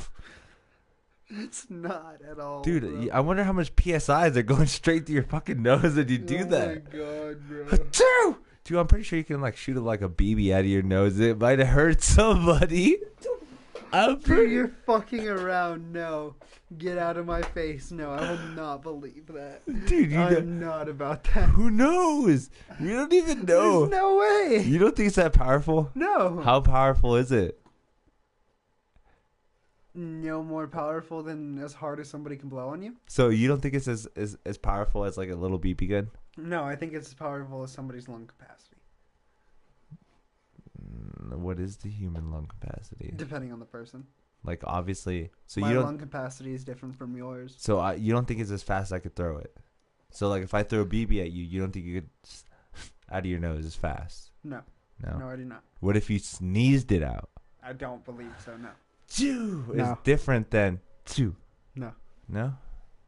It's not at all, dude, bro. I wonder how much PSIs are going straight to your fucking nose when you do that. Oh my god, bro. Achoo! Dude, I'm pretty sure you can like shoot like a BB out of your nose. It might have hurt somebody. I'm Dude, pretty. you're fucking around. No. Get out of my face. No, I will not believe that. Dude, you know, I'm not about that. who knows? You don't even know. There's no way. You don't think it's that powerful? No. How powerful is it? No more powerful than as hard as somebody can blow on you? So you don't think it's as powerful as like a little BB gun? No, I think it's as powerful as somebody's lung capacity. What is the human lung capacity? Depending on the person. Like obviously, so My you don't. lung capacity is different from yours. So you don't think it's as fast as I could throw it? So like if I throw a BB at you, you don't think you could out of your nose as fast? No. No. No, I do not. What if you sneezed it out? I don't believe so, no. Chew is No. different than chew. No. No?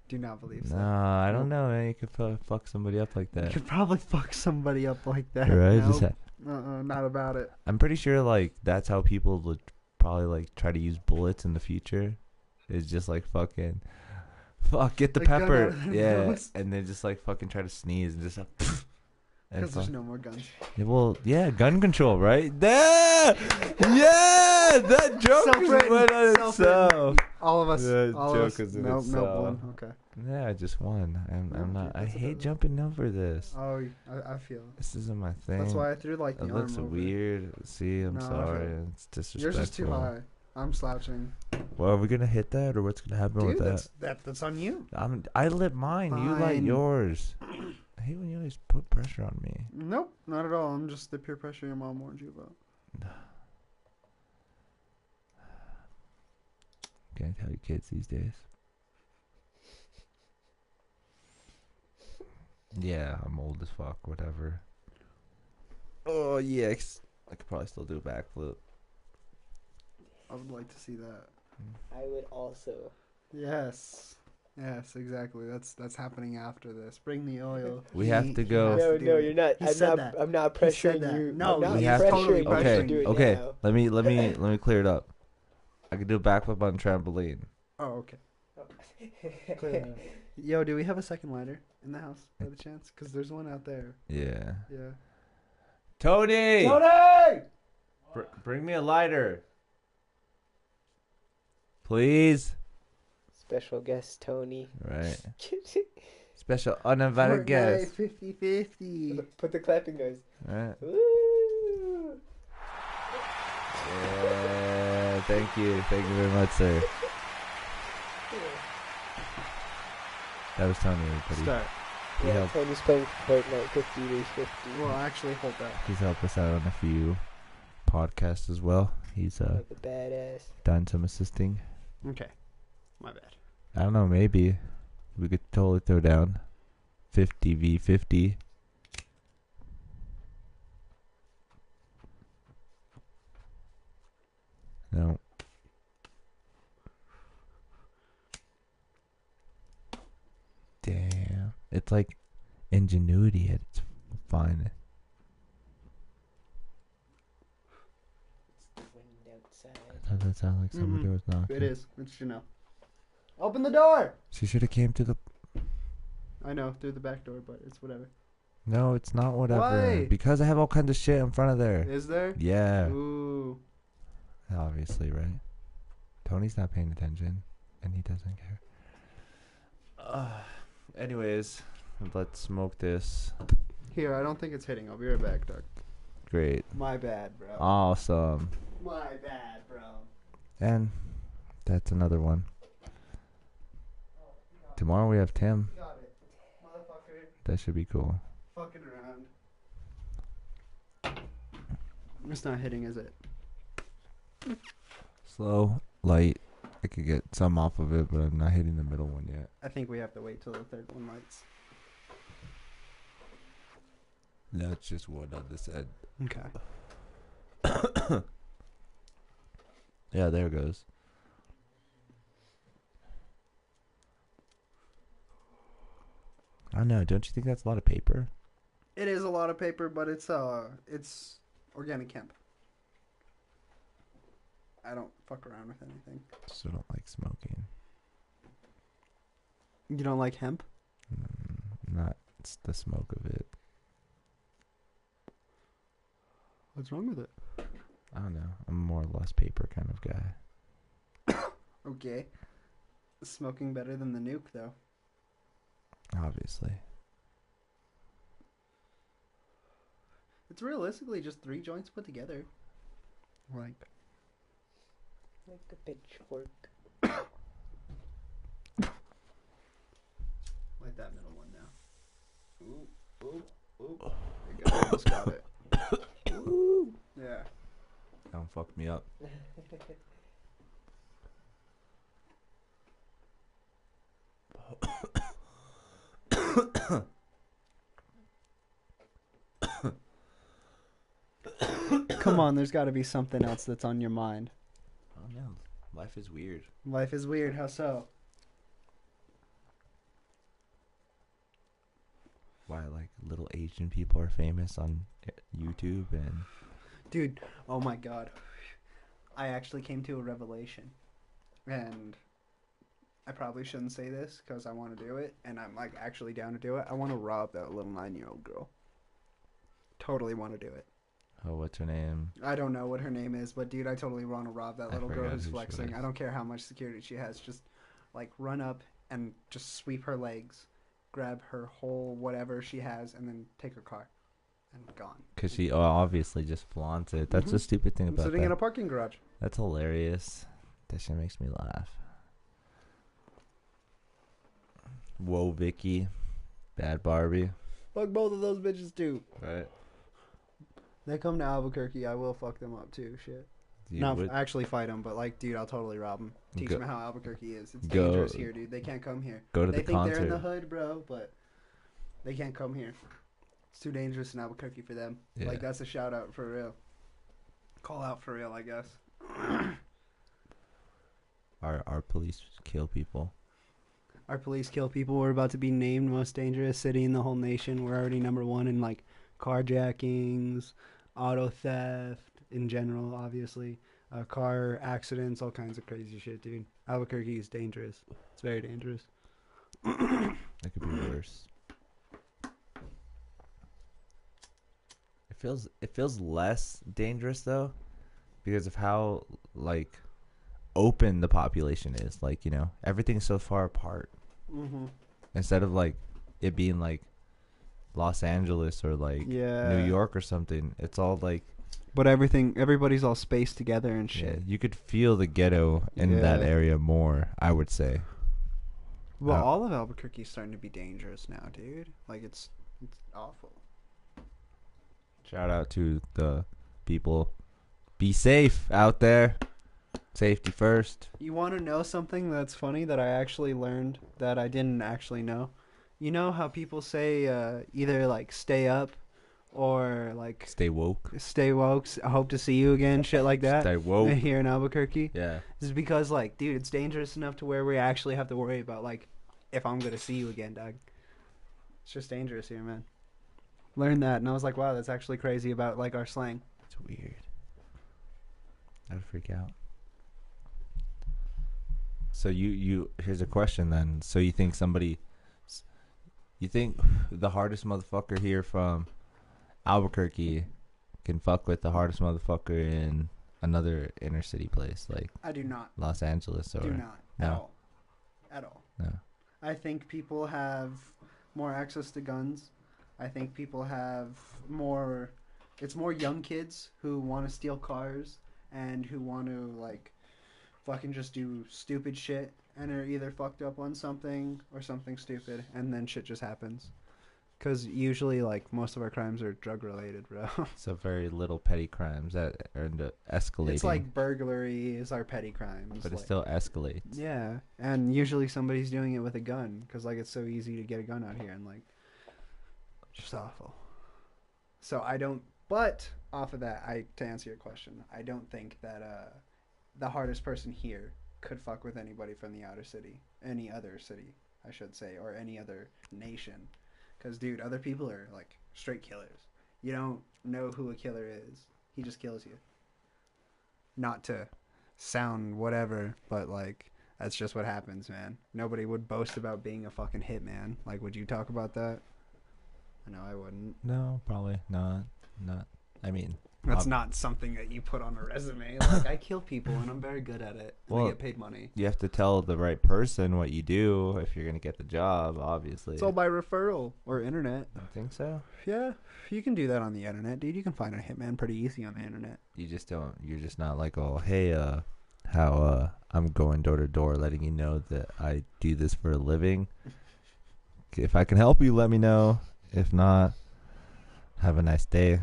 Do not believe so. No, I don't Nope. know, man. You could fuck somebody up like You that. could probably fuck somebody up like that. Right? Nope. Just Not about it. I'm pretty sure like that's how people would probably like try to use bullets in the future. It's just like fucking get the Like, gun out pepper. of their Yeah. nose. And then just like fucking try to sneeze and just and Because there's no more guns. well, yeah, gun control, right? Yeah, yeah, that joke just Self-written, went on self-written. itself. All of us. The all joke of us. is in Nope, nope, itself. one. Okay. Yeah, I just won. I'm No, not. I that's a hate good one. jumping over this. Oh, I feel it. This isn't my thing. That's why I threw like the It arm looks over. weird. See, I'm No, I feel sorry. it. It's disrespectful. Yours is too high. I'm slouching. Well, are we gonna hit that, or what's gonna happen Dude, with that? that's on you. I lit mine. You light Fine. yours. I hate when you always put pressure on me. Nope, not at all. I'm just the peer pressure your mom warned you about. Can't tell you kids these days. Yeah, I'm old as fuck. Whatever. Oh yeah, I could probably still do a backflip. I would like to see that. I would also. Yes. Yes, exactly. That's happening after this. Bring the oil. We have to go. has No, to do no, it. you're not. He I'm said not. that. I'm not He said pressuring that. you. No, I'm not we have to- pressuring you Okay, to do it okay. now. Let me clear it up. I could do a backflip on trampoline. Oh, okay. Clear that up. Yo, do we have a second lighter in the house by the chance? Because there's one out there. Yeah. Yeah. Tony. Tony! Bring me a lighter. Please. Special guest Tony. Right. Special uninvited guest. 50-50. Put the clapping noise. Right. Woo! Yeah. Thank you. Thank you very much, sir. That was Tony, everybody. Start. He Yeah, helped. Tony's playing Fortnite 50 vs 50. Well, actually, hold that. He's helped us out on a few podcasts as well. He's Like a badass. done some assisting. Okay. My bad. I don't know, maybe we could totally throw down 50v50. No. Damn. It's like ingenuity at its finest. It's the wind outside. Does that sound like somebody Mhm. was knocking? It is. It's Janelle. Open the door! She should have came to the... I know, through the back door, but it's whatever. No, it's not whatever. Why? Because I have all kinds of shit in front of there. Is there? Yeah. Ooh. Obviously, right? Tony's not paying attention, and he doesn't care. Anyways, let's smoke this. Here, I don't think it's hitting. I'll be right back, Doug. Great. My bad, bro. Awesome. My bad, bro. And that's another one. Tomorrow we have Tim. Got it. Motherfucker. That should be cool. Fucking around. It's not hitting, is it? Slow, light, I could get some off of it, but I'm not hitting the middle one yet. I think we have to wait till the third one lights. That's just one on this end. Okay. Yeah, there it goes. I don't know. Don't you think that's a lot of paper? It is a lot of paper, but it's organic hemp. I don't fuck around with anything. Just don't like smoking. You don't like hemp? Not it's the smoke of it. What's wrong with it? I don't know. I'm more or less paper kind of guy. Okay. Smoking better than the nuke, though. Obviously. It's realistically just 3 joints put together. Like a pitchfork. Light that middle one now. Ooh, ooh, ooh. There you go. Almost got it. Ooh. Yeah. Don't fuck me up. Come on, there's got to be something else that's on your mind. Oh no, life is weird. Life is weird. How so? Why, like, little Asian people are famous on YouTube and... Dude, oh my god. I actually came to a revelation. And I probably shouldn't say this because I want to do it. And I'm, like, actually down to do it. I want to rob that little 9-year-old girl. Totally want to do it. Oh, what's her name? I don't know what her name is, but dude, I totally want to rob that I little girl forgot who's who she flexing. was. I don't care how much security she has. Just, like, run up and just sweep her legs, grab her whole whatever she has, and then take her car. And gone. Because she obviously just flaunts it. That's the stupid thing I'm about sitting that. in a parking garage. That's hilarious. That shit makes me laugh. Whoa, Vicky. Bad Barbie. Fuck both of those bitches, too. Right. They come to Albuquerque, I will fuck them up, too. Shit. You Not would actually fight them, but, like, dude, I'll totally rob them. Teach Go- them how Albuquerque is. It's go- dangerous here, dude. They can't come here. go to They the think they're in the concert. hood, bro, but they can't come here. It's too dangerous in Albuquerque for them. Yeah. Like, that's a shout out for real. Call out for real, I guess. Our police kill people. Our police kill people. We're about to be named most dangerous city in the whole nation. We're already #1 in, like, carjackings, auto theft in general, obviously. Car accidents, all kinds of crazy shit, dude. Albuquerque is dangerous. It's very dangerous. That could be worse. It feels less dangerous though, because of how, like, open the population is. Like, you know, everything's so far apart. Mm-hmm. Instead of, like, it being like Los Angeles or like New York or something, it's all like, But everybody's all spaced together and yeah, shit. you could feel the ghetto in that Yeah. area more, I would say. Well, all of Albuquerque's starting to be dangerous now, dude. Like, it's awful. Shout out to the people. Be safe out there. Safety first. You want to know something that's funny that I actually learned that I didn't actually know? You know how people say either, like, stay up or, like, Stay woke. stay woke, I hope to see you again, shit like that. Stay woke. Here in Albuquerque. Yeah. This is because, like, dude, it's dangerous enough to where we actually have to worry about, like, if I'm going to see you again, dog. It's just dangerous here, man. Learned that, and I was like, wow, that's actually crazy about, like, our slang. It's weird. I'd freak out. So you here's a question then. So you think the hardest motherfucker here from Albuquerque can fuck with the hardest motherfucker in another inner city place like I do not. Los Angeles or Do not. No. At all. At all. no? I think people have more access to guns. I think people have more... It's more young kids who want to steal cars and who want to, like, fucking just do stupid shit and are either fucked up on something or something stupid, and then shit just happens. Because usually, like, most of our crimes are drug-related, bro. So very little petty crimes that are escalating. It's like burglaries are petty crimes. but it like, still escalates. Yeah, and usually somebody's doing it with a gun. Because, like, it's so easy to get a gun out here. And, like, just awful. So I don't... But, off of that, to answer your question, I don't think that the hardest person here could fuck with anybody from the outer city. Any other city, I should say. Or any other nation. Because, dude, other people are, like, straight killers. You don't know who a killer is. He just kills you. Not to sound whatever, but, like, that's just what happens, man. Nobody would boast about being a fucking hitman. Like, would you talk about that? No, I wouldn't. No, probably not. I mean, That's not something that you put on a resume. Like, I kill people and I'm very good at it. And Well, I get paid money. you have to tell the right person what you do if you're gonna get the job. Obviously, It's all by referral or internet. I think so. Yeah, you can do that on the internet, dude. You can find a hitman pretty easy on the internet. You just don't. You're just not like, oh, hey, how I'm going door to door, letting you know that I do this for a living. If I can help you, let me know. If not, have a nice day.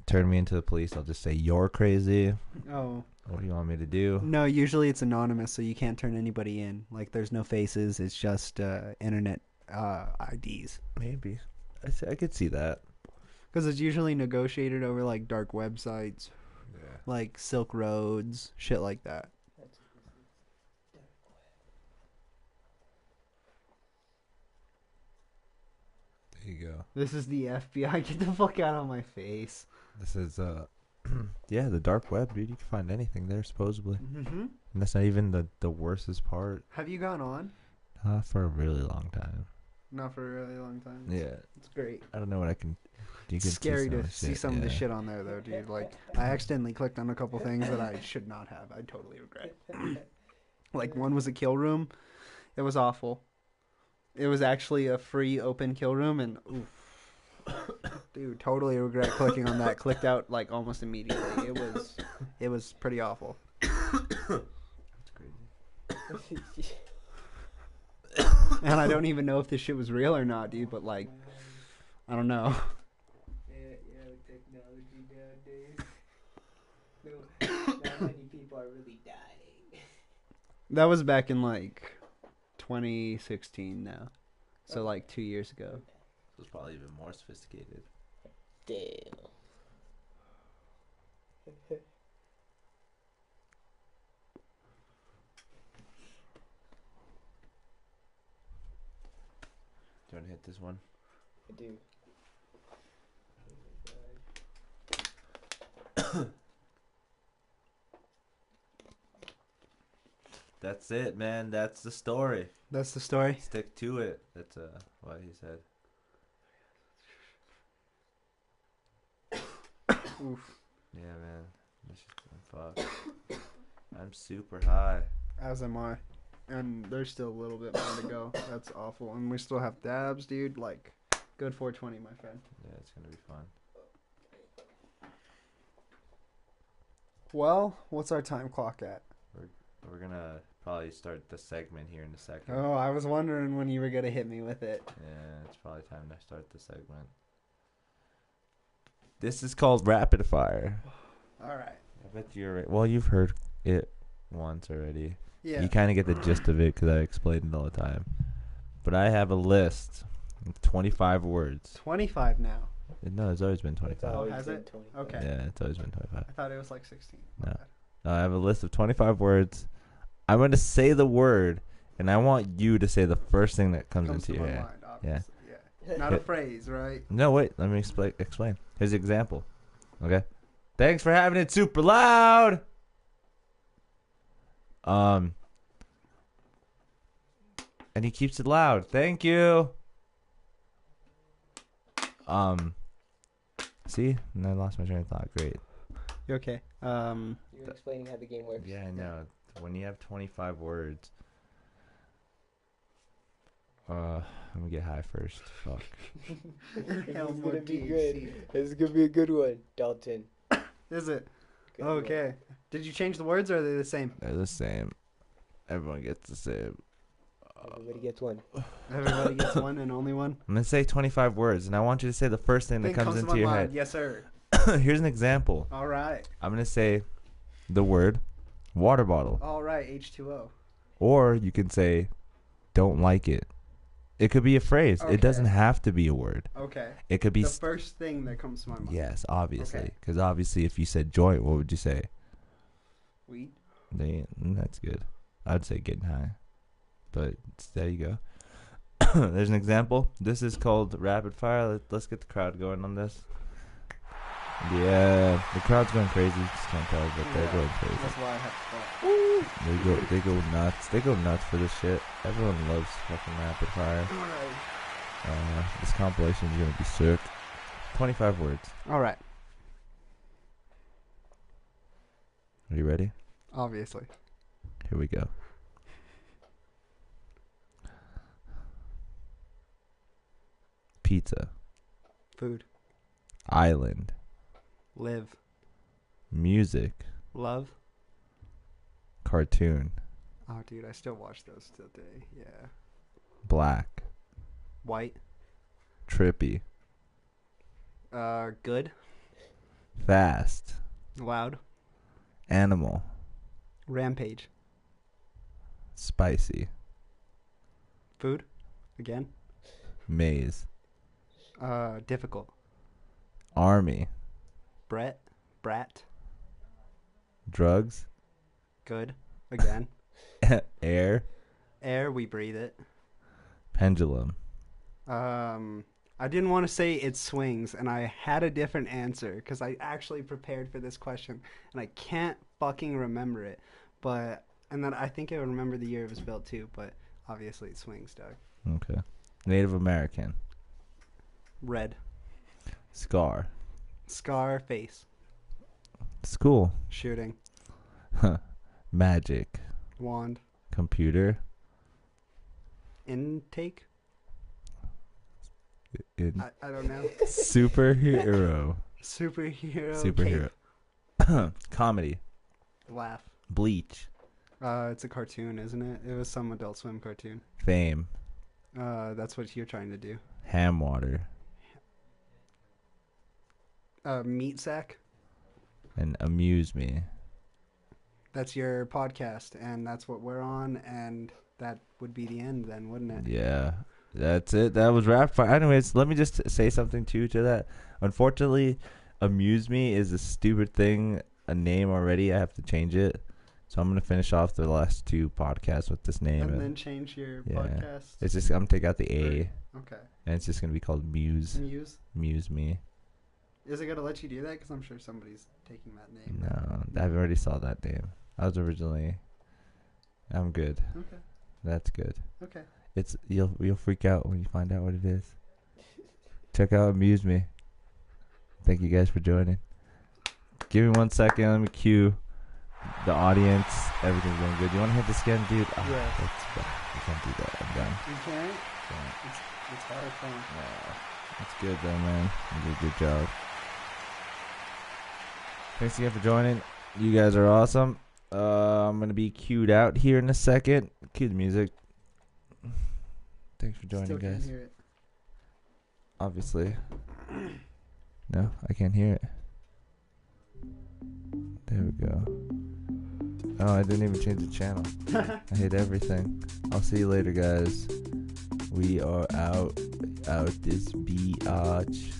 Turn me into the police. I'll just say you're crazy. Oh. What do you want me to do? No, usually it's anonymous, so you can't turn anybody in. Like, there's no faces. It's just internet IDs. Maybe. I could see that. Because it's usually negotiated over, like, dark websites, Yeah. like Silk Roads, shit like that. There you go. This is the FBI. Get the fuck out of my face. This is yeah, the dark web, dude. You can find anything there, supposedly. Mm-hmm. And that's not even the worstest part. Have you gone on? For a really long time. Not for a really long time. Yeah. It's great. I don't know what I can. You It's can scary some to of the see shit, some of the yeah. shit on there, though, dude. Like, I accidentally clicked on a couple things that I should not have. I totally regret. Like, one was a kill room. It was awful. It was actually a free open kill room, and oof. Dude, totally regret clicking on that. Clicked out, like, almost immediately. It was pretty awful. That's crazy. And I don't even know if this shit was real or not, dude, but, like, I don't know. Yeah, with technology nowadays. Not many people are really dying. That was back in, like, 2016 now. So, like, 2 years ago. It was probably even more sophisticated. Damn. Do you want to hit this one? I do. That's it, man. That's the story. That's the story. Stick to it. That's what he said. Oof. Yeah, man. This is fuck. I'm super high. As am I. And there's still a little bit more to go. That's awful. And we still have dabs, dude. Like, good 420, my friend. Yeah, it's gonna be fun. Well, what's our time clock at? We're gonna probably start the segment here in a second. Oh, I was wondering when you were going to hit me with it. Yeah, it's probably time to start the segment. This is called Rapid Fire. All right. I bet you're. Well, you've heard it once already. Yeah. You kind of get the gist of it because I explain it all the time. But I have a list of 25 words. 25 now. No, it's always been It's 25. always has been it? 25. Okay. Yeah, it's always been 25. I thought it was like 16. No. My bad. I have a list of 25 words. I'm going to say the word, and I want you to say the first thing that comes into to your my head. mind, obviously. Yeah. Not a phrase, right? No, wait. Let me explain. Here's an example. Okay? Thanks for having it super loud. And he keeps it loud. Thank you. See? And I lost my train of thought. Great. You okay? You're explaining how the game works. Yeah, I know. When you have 25 words. I'm gonna get high first. Fuck. This is gonna be good. This is gonna be a good one, Dalton. Is it? Good Okay. one. Did you change the words or are they the same? They're the same. Everyone gets the same. Everybody gets one. Everybody gets one and only one. I'm gonna say 25 words, and I want you to say the first thing that Thing comes to into my your mind. head. Yes, sir. Here's an example. All right. I'm gonna say the word water bottle, All right. H2O. or you can say don't like it. It could be a phrase. Okay. It doesn't have to be a word. Okay. It could be The first thing that comes to my mind. yes, obviously, Okay. because obviously, if you said joint, what would you say? Weed. That's good. I'd say getting high, but there you go. There's an example. This is called rapid fire. Let's get the crowd going on this. Yeah, the crowd's going crazy. Just can't tell, but they're going crazy. That's why I have to They go nuts. They go nuts for this shit. Everyone loves fucking rapid fire. All right. This compilation is gonna be sick. 25 words. All right. Are you ready? Obviously. Here we go. Pizza. Food. Island. Live. Music. Love. Cartoon. Oh, dude, I still watch those today. Yeah. Black. White. Trippy. Good. Fast. Loud. Animal. Rampage. Spicy. Food. Again. Maze. Difficult. Army. Brett. Brat. Drugs. Good. Again. Air. Air. We breathe it. Pendulum. I didn't want to say it swings, and I had a different answer because I actually prepared for this question, and I can't fucking remember it. And then I think I remember the year it was built too, but obviously it swings, Doug. Okay. Native American. Red. Scar. Scar. Face. School. Shooting. Magic. Wand. Computer. Intake. I don't know. Superhero. Superhero. Superhero. Comedy. Laugh. Bleach. It's a cartoon, isn't it? It was some Adult Swim cartoon. Fame. That's what you're trying to do. Ham water. Meat sack. And amuse me. That's your podcast, and that's what we're on, and that would be the end then, wouldn't it? Yeah. That's it. That was rapid fire. Anyways, let me just say something too to that. Unfortunately, amuse me is a stupid thing. A name already. I have to change it. So I'm gonna finish off the last two podcasts with this name. And then change your yeah. podcast. It's just I'm gonna take out the A, Okay. and it's just gonna be called Muse. Muse me. Is it gonna let you do that? Because I'm sure somebody's taking that name. No, I already saw that name. I was originally. I'm good. Okay. That's good. Okay. It's you'll freak out when you find out what it is. Check out Amuse Me. Thank you guys for joining. Give me 1 second. Let me cue the audience. Everything's going good. You want to hit this again, dude? Oh, Yeah. That's bad. You can't do that. I'm done. You can't? Can't. It's hard fun. No. That's good though, man. You did a good job. Thanks again for joining. You guys are awesome. I'm gonna be cued out here in a second. Cue the music. Thanks for joining, Still guys. can't hear it. Obviously. No, I can't hear it. There we go. Oh, I didn't even change the channel. I hate everything. I'll see you later, guys. We are out this biatch.